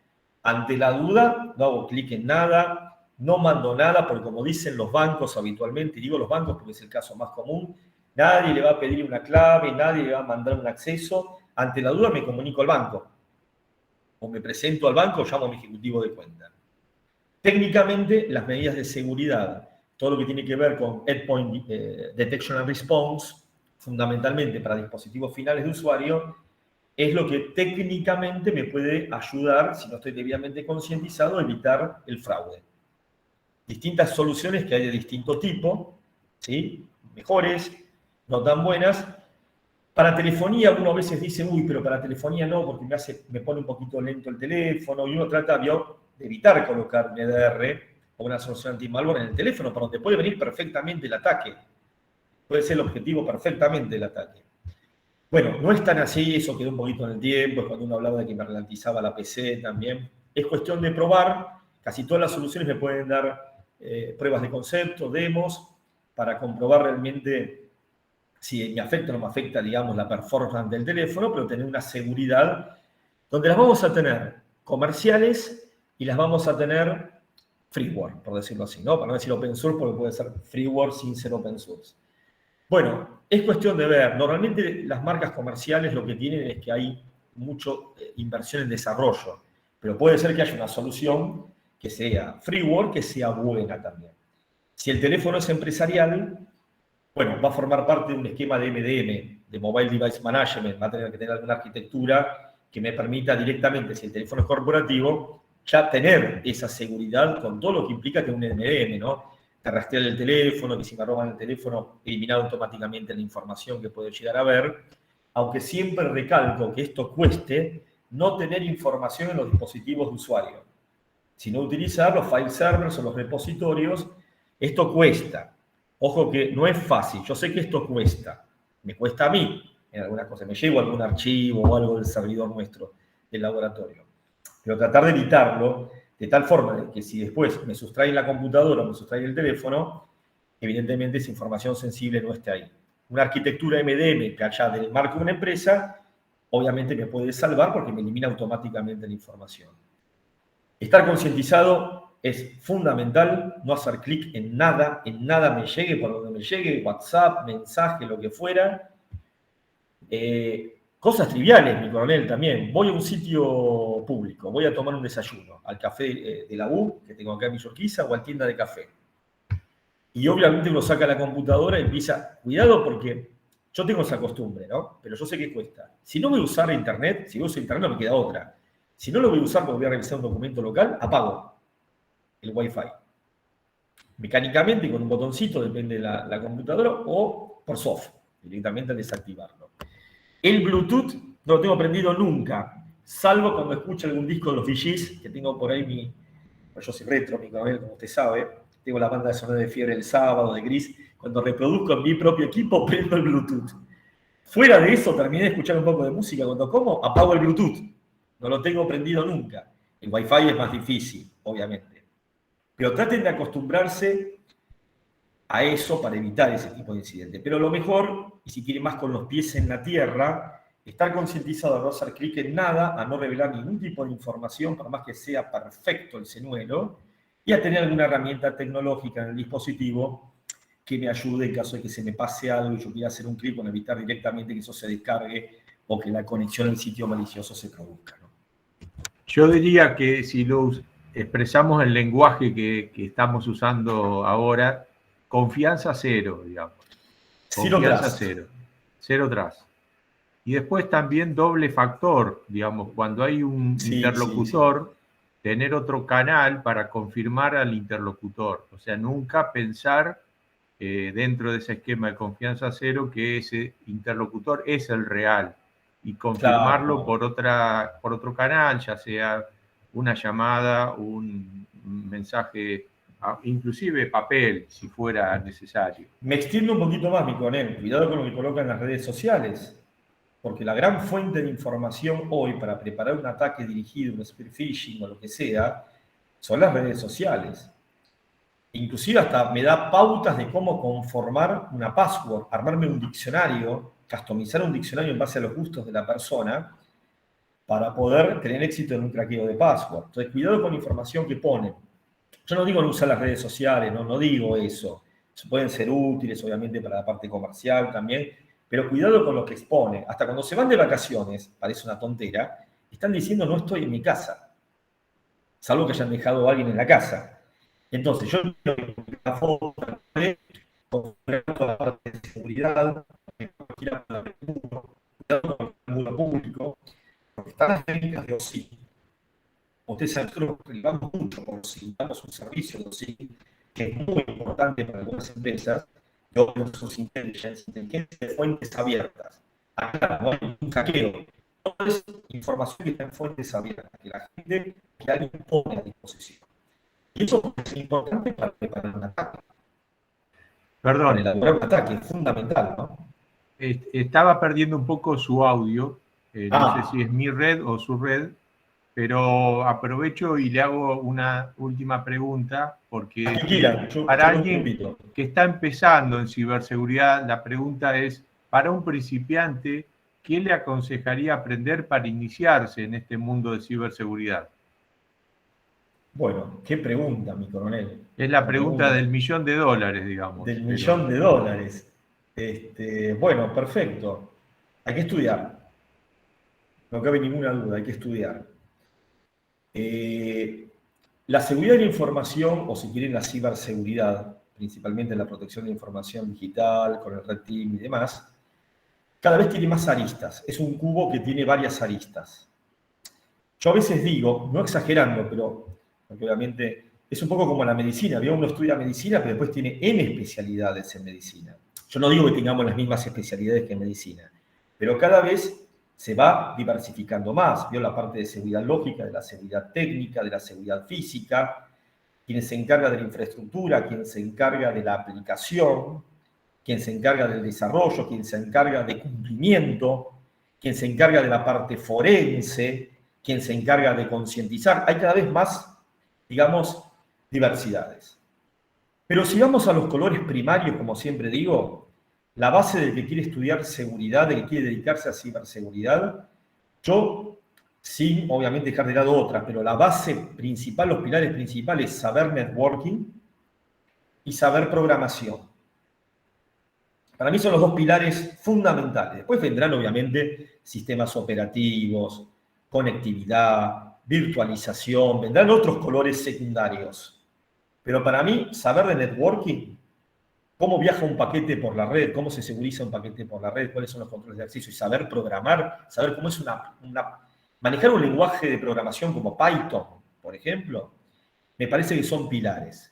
Ante la duda, no hago clic en nada, no mando nada, porque como dicen los bancos habitualmente, y digo los bancos porque es el caso más común, nadie le va a pedir una clave, nadie le va a mandar un acceso. Ante la duda me comunico al banco. O me presento al banco o llamo a mi ejecutivo de cuenta. Técnicamente, las medidas de seguridad, todo lo que tiene que ver con Endpoint Detection and Response, fundamentalmente para dispositivos finales de usuario, es lo que técnicamente me puede ayudar, si no estoy debidamente concientizado, a evitar el fraude. Distintas soluciones que hay de distinto tipo, ¿sí? Mejores, no tan buenas. Para telefonía uno a veces dice, uy, pero para telefonía no, porque me pone un poquito lento el teléfono, y uno trata de evitar colocar un EDR o una solución anti-malware en el teléfono, por donde puede venir perfectamente el ataque. Puede ser el objetivo perfectamente del ataque. Bueno, no es tan así, eso quedó un poquito en el tiempo, es cuando uno hablaba de que me ralentizaba la PC también. Es cuestión de probar, casi todas las soluciones me pueden dar pruebas de concepto, demos, para comprobar realmente si me afecta o no me afecta, digamos, la performance del teléfono, pero tener una seguridad donde las vamos a tener comerciales y las vamos a tener freeware, por decirlo así, ¿no? Para no decir open source, porque puede ser freeware sin ser open source. Bueno, es cuestión de ver. Normalmente las marcas comerciales lo que tienen es que hay mucha inversión en desarrollo, pero puede ser que haya una solución que sea freeware, que sea buena también. Si el teléfono es empresarial, bueno, va a formar parte de un esquema de MDM, de Mobile Device Management, va a tener que tener alguna arquitectura que me permita directamente, si el teléfono es corporativo, ya tener esa seguridad con todo lo que implica que un MDM, ¿no? Te rastrear el teléfono, que si me roban el teléfono, eliminar automáticamente la información que puede llegar a ver, aunque siempre recalco que esto cueste no tener información en los dispositivos de usuario, sino utilizar los file servers o los repositorios. Esto cuesta. Ojo que no es fácil, yo sé que esto cuesta, me cuesta a mí en algunas cosas, me llevo algún archivo o algo del servidor nuestro, del laboratorio, pero tratar de evitarlo de tal forma que si después me sustraen la computadora o me sustraen el teléfono, evidentemente esa información sensible no esté ahí. Una arquitectura MDM que haya del marco de una empresa, obviamente me puede salvar porque me elimina automáticamente la información. Estar concientizado es fundamental, no hacer clic en nada me llegue, por donde me llegue, WhatsApp, mensaje, lo que fuera. Cosas triviales, mi coronel, también. Voy a un sitio público, voy a tomar un desayuno, al café de la U, que tengo acá en Villa Urquiza, o a tienda de café. y obviamente uno saca la computadora y empieza, cuidado porque yo tengo esa costumbre, ¿no? Pero yo sé que cuesta. Si no voy a usar internet, si voy a usar internet no me queda otra. Si no lo voy a usar porque voy a revisar un documento local, apago el Wi-Fi. Mecánicamente con un botoncito, depende de la computadora, o por software, directamente al desactivarlo. El Bluetooth no lo tengo prendido nunca, salvo cuando escucho algún disco de los VGs, que tengo por ahí yo soy retro, mi canal, como usted sabe, tengo la banda de sonido de Fiebre el sábado, de Gris, cuando reproduzco en mi propio equipo, prendo el Bluetooth. Fuera de eso, terminé de escuchar un poco de música, cuando como, apago el Bluetooth, no lo tengo prendido nunca. El Wi-Fi es más difícil, obviamente. Pero traten de acostumbrarse a eso para evitar ese tipo de incidentes. Pero lo mejor, y si quieren más con los pies en la tierra, estar concientizado a no hacer clic en nada, a no revelar ningún tipo de información, por más que sea perfecto el señuelo, y a tener alguna herramienta tecnológica en el dispositivo que me ayude en caso de que se me pase algo y yo quiera hacer un clic para evitar directamente que eso se descargue o que la conexión al sitio malicioso se produzca, ¿no? Yo diría que si lo expresamos el lenguaje que estamos usando ahora, confianza cero, digamos. Confianza cero. Cero trust. Y después también doble factor, digamos, cuando hay un interlocutor, tener otro canal para confirmar al interlocutor. O sea, nunca pensar dentro de ese esquema de confianza cero que ese interlocutor es el real y confirmarlo por otro canal, ya sea una llamada, un mensaje, inclusive papel, si fuera necesario. Me extiendo un poquito más, mi coronel. Cuidado con lo que colocan en las redes sociales, porque la gran fuente de información hoy para preparar un ataque dirigido, un spear phishing o lo que sea, son las redes sociales. Inclusive hasta me da pautas de cómo conformar una password, armarme un diccionario, customizar un diccionario en base a los gustos de la persona para poder tener éxito en un craqueo de password. Entonces, cuidado con la información que ponen. Yo no digo no usar las redes sociales, no digo eso. Pueden ser útiles, obviamente, para la parte comercial también, pero cuidado con lo que expone. Hasta cuando se van de vacaciones, parece una tontera, están diciendo no estoy en mi casa, salvo que hayan dejado a alguien en la casa. Entonces, yo la foto, con la parte de seguridad, cuidado con el mundo público, porque están las técnicas de OSI. Ustedes saben que nosotros privamos mucho por OSI, damos un servicio de OSI que es muy importante para algunas empresas, de Open Source Intelligence, inteligencia de fuentes abiertas. Acá no hay un hackeo, todo es información que está en fuentes abiertas, que la gente, que alguien pone a disposición. Y eso es importante para preparar un ataque. Perdón. Para elaborar un ataque, es fundamental, ¿no? Estaba perdiendo un poco su audio, no sé si es mi red o su red, pero aprovecho y le hago una última pregunta, porque para alguien que está empezando en ciberseguridad, la pregunta es, para un principiante, ¿qué le aconsejaría aprender para iniciarse en este mundo de ciberseguridad? Bueno, qué pregunta, mi coronel. Es la pregunta del $1.000.000, digamos. Del $1.000.000. Bueno, perfecto. Hay que estudiar. No cabe ninguna duda, hay que estudiar. La seguridad de la información, o si quieren la ciberseguridad, principalmente la protección de la información digital, con el Red Team y demás, cada vez tiene más aristas. Es un cubo que tiene varias aristas. Yo a veces digo, no exagerando, pero porque obviamente es un poco como la medicina. Uno estudia medicina, pero después tiene N especialidades en medicina. Yo no digo que tengamos las mismas especialidades que en medicina, pero cada vez se va diversificando más. Vio la parte de seguridad lógica, de la seguridad técnica, de la seguridad física, quien se encarga de la infraestructura, quien se encarga de la aplicación, quien se encarga del desarrollo, quien se encarga de cumplimiento, quien se encarga de la parte forense, quien se encarga de concientizar. Hay cada vez más, digamos, diversidades. Pero si vamos a los colores primarios, como siempre digo, la base del que quiere estudiar seguridad, del que quiere dedicarse a ciberseguridad, yo, sin obviamente dejar de lado otras, pero la base principal, los pilares principales, saber networking y saber programación. Para mí son los dos pilares fundamentales. Después vendrán obviamente sistemas operativos, conectividad, virtualización, vendrán otros colores secundarios. Pero para mí, saber de networking cómo viaja un paquete por la red, cómo se seguriza un paquete por la red, cuáles son los controles de acceso y saber programar, saber cómo es manejar un lenguaje de programación como Python, por ejemplo, me parece que son pilares.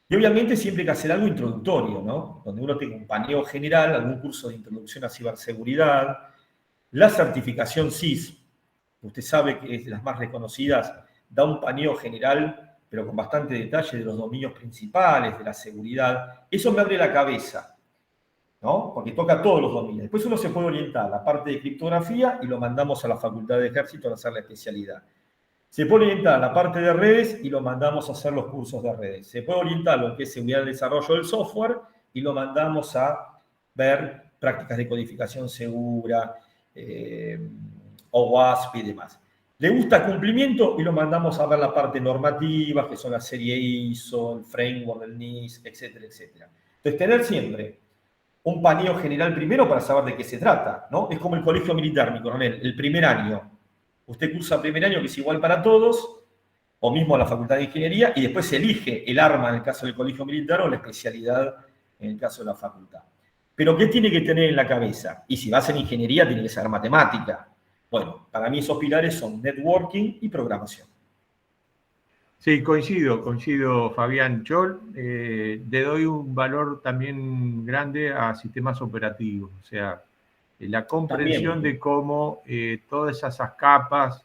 Y obviamente siempre hay que hacer algo introductorio, ¿no? Donde uno tenga un paneo general, algún curso de introducción a ciberseguridad, la certificación CIS, usted sabe que es de las más reconocidas, da un paneo general, pero con bastante detalle de los dominios principales, de la seguridad. Eso me abre la cabeza, ¿no? Porque toca todos los dominios. Después uno se puede orientar a la parte de criptografía y lo mandamos a la Facultad de Ejército a hacer la especialidad. Se puede orientar a la parte de redes y lo mandamos a hacer los cursos de redes. Se puede orientar a lo que es seguridad del desarrollo del software y lo mandamos a ver prácticas de codificación segura, OWASP y demás. Le gusta cumplimiento y lo mandamos a ver la parte normativa, que son la serie ISO, el framework del NIST, etcétera, etcétera. Entonces, tener siempre un paneo general primero para saber de qué se trata, ¿no? Es como el colegio militar, mi coronel, el primer año. Usted cursa primer año, que es igual para todos, o mismo la Facultad de Ingeniería, y después se elige el arma en el caso del colegio militar o la especialidad en el caso de la facultad. Pero ¿qué tiene que tener en la cabeza? Y si vas en ingeniería, tiene que saber matemática. Bueno, para mí esos pilares son networking y programación. Sí, coincido, Fabián. Yo le doy un valor también grande a sistemas operativos, o sea, la comprensión También. de cómo todas esas capas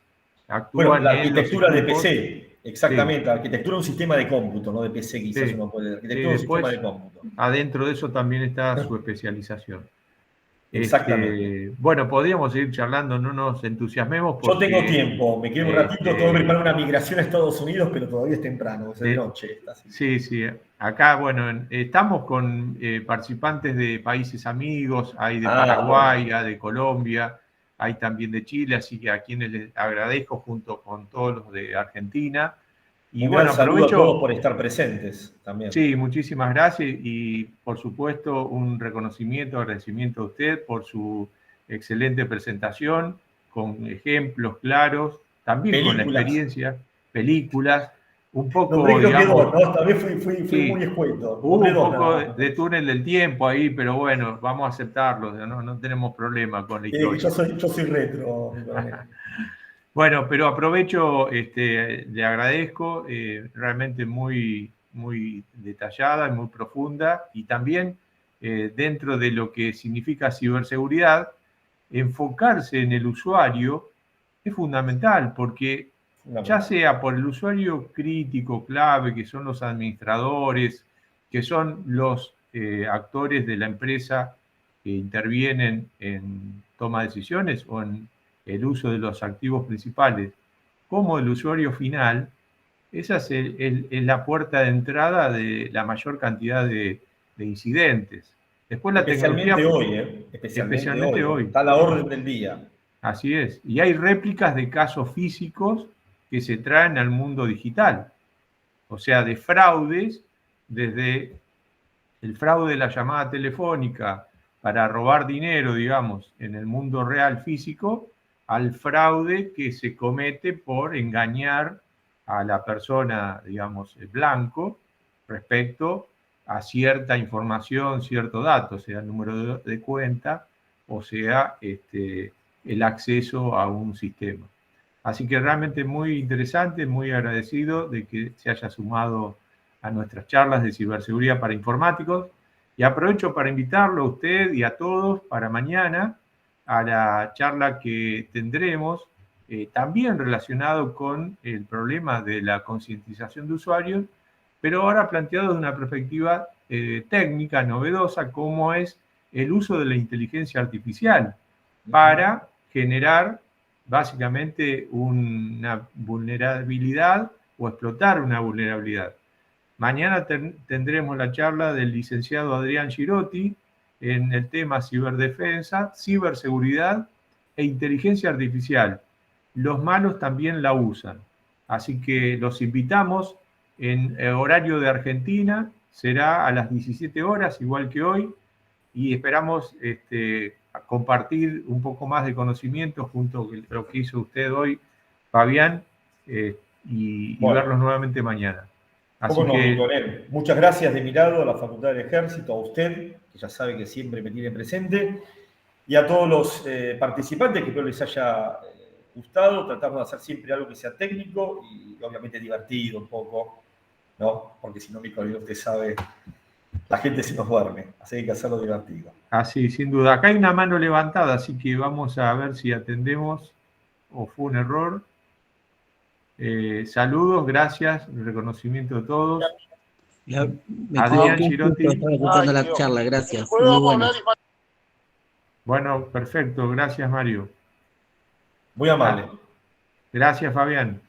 Bueno, actúan la en los arquitectura de equipos. PC, Sí, exactamente, la arquitectura de un sistema de cómputo, no de PC quizás sí, uno puede, la sí. arquitectura de un sistema Después, de cómputo. adentro de eso también está su especialización. Exactamente. Bueno, podríamos seguir charlando, no nos entusiasmemos Yo tengo porque tiempo, me quedo un ratito, tengo que preparar una migración a Estados Unidos, pero todavía es temprano, es de noche. Sí, sí. Acá, bueno, estamos con participantes de países amigos, hay de Paraguay, Bueno. hay de Colombia, hay también de Chile, así que a quienes les agradezco junto con todos los de Argentina. Y Un gran bueno, saludo a aprovecho. todos por estar presentes también. Sí, muchísimas gracias y por supuesto un reconocimiento, agradecimiento a usted por su excelente presentación, con ejemplos claros, también con la Películas. experiencia, películas, un Nombré poco, creo que dos, digamos, ¿no? Esta vez fui muy sí, escueto. hubo Nombré un dos poco nada más. de túnel del tiempo ahí, pero bueno, vamos a aceptarlo, no tenemos problema con la historia. Yo soy retro, mi coronel. Bueno, pero aprovecho, le agradezco, realmente muy, muy detallada y muy profunda, y también dentro de lo que significa ciberseguridad, enfocarse en el usuario es fundamental, porque ya sea por el usuario crítico, clave, que son los administradores, que son los actores de la empresa que intervienen en toma de decisiones o en el uso de los activos principales, como el usuario final, esa es la puerta de entrada de la mayor cantidad de incidentes. Después la Especialmente tecnología, hoy, ¿eh? Especialmente especialmente hoy. hoy. Está a la orden del día. Así es. Y hay réplicas de casos físicos que se traen al mundo digital. O sea, de fraudes, desde el fraude de la llamada telefónica para robar dinero, digamos, en el mundo real físico, al fraude que se comete por engañar a la persona, digamos, el blanco, respecto a cierta información, cierto dato, sea el número de cuenta o sea el acceso a un sistema. Así que realmente muy interesante, muy agradecido de que se haya sumado a nuestras charlas de ciberseguridad para informáticos. Y aprovecho para invitarlo a usted y a todos para mañana a la charla que tendremos, también relacionado con el problema de la concientización de usuarios, pero ahora planteado desde una perspectiva técnica, novedosa, como es el uso de la inteligencia artificial para generar básicamente una vulnerabilidad o explotar una vulnerabilidad. Mañana tendremos la charla del licenciado Adrián Girotti en el tema ciberdefensa, ciberseguridad e inteligencia artificial. Los malos también la usan. Así que los invitamos en horario de Argentina, será a las 17 horas, igual que hoy, y esperamos compartir un poco más de conocimiento junto con lo que hizo usted hoy, Fabián, y verlos nuevamente mañana. Así ¿Cómo no, mi que, coronel? Muchas gracias de mi lado a la Facultad del Ejército, a usted, que ya sabe que siempre me tiene presente, y a todos los participantes que espero les haya gustado. Tratamos de hacer siempre algo que sea técnico y obviamente divertido un poco, ¿no? Porque si no, mi coronel, usted sabe, la gente se nos duerme, así que hay que hacerlo divertido. así, sin duda. Acá hay una mano levantada, así que vamos a ver si atendemos o fue un error. Saludos, gracias, reconocimiento de todos. Me quedó Adrián aquí justo, Girotti. estaba escuchando la charla, gracias. Muy buena. Bueno, perfecto, gracias Mario. Muy amable. Gracias Fabián. Nos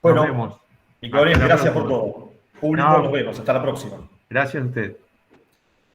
Bueno, vemos. mi Hasta coronel, la gracias por próxima. todo. Público, No, nos vemos. Hasta la próxima. gracias a usted.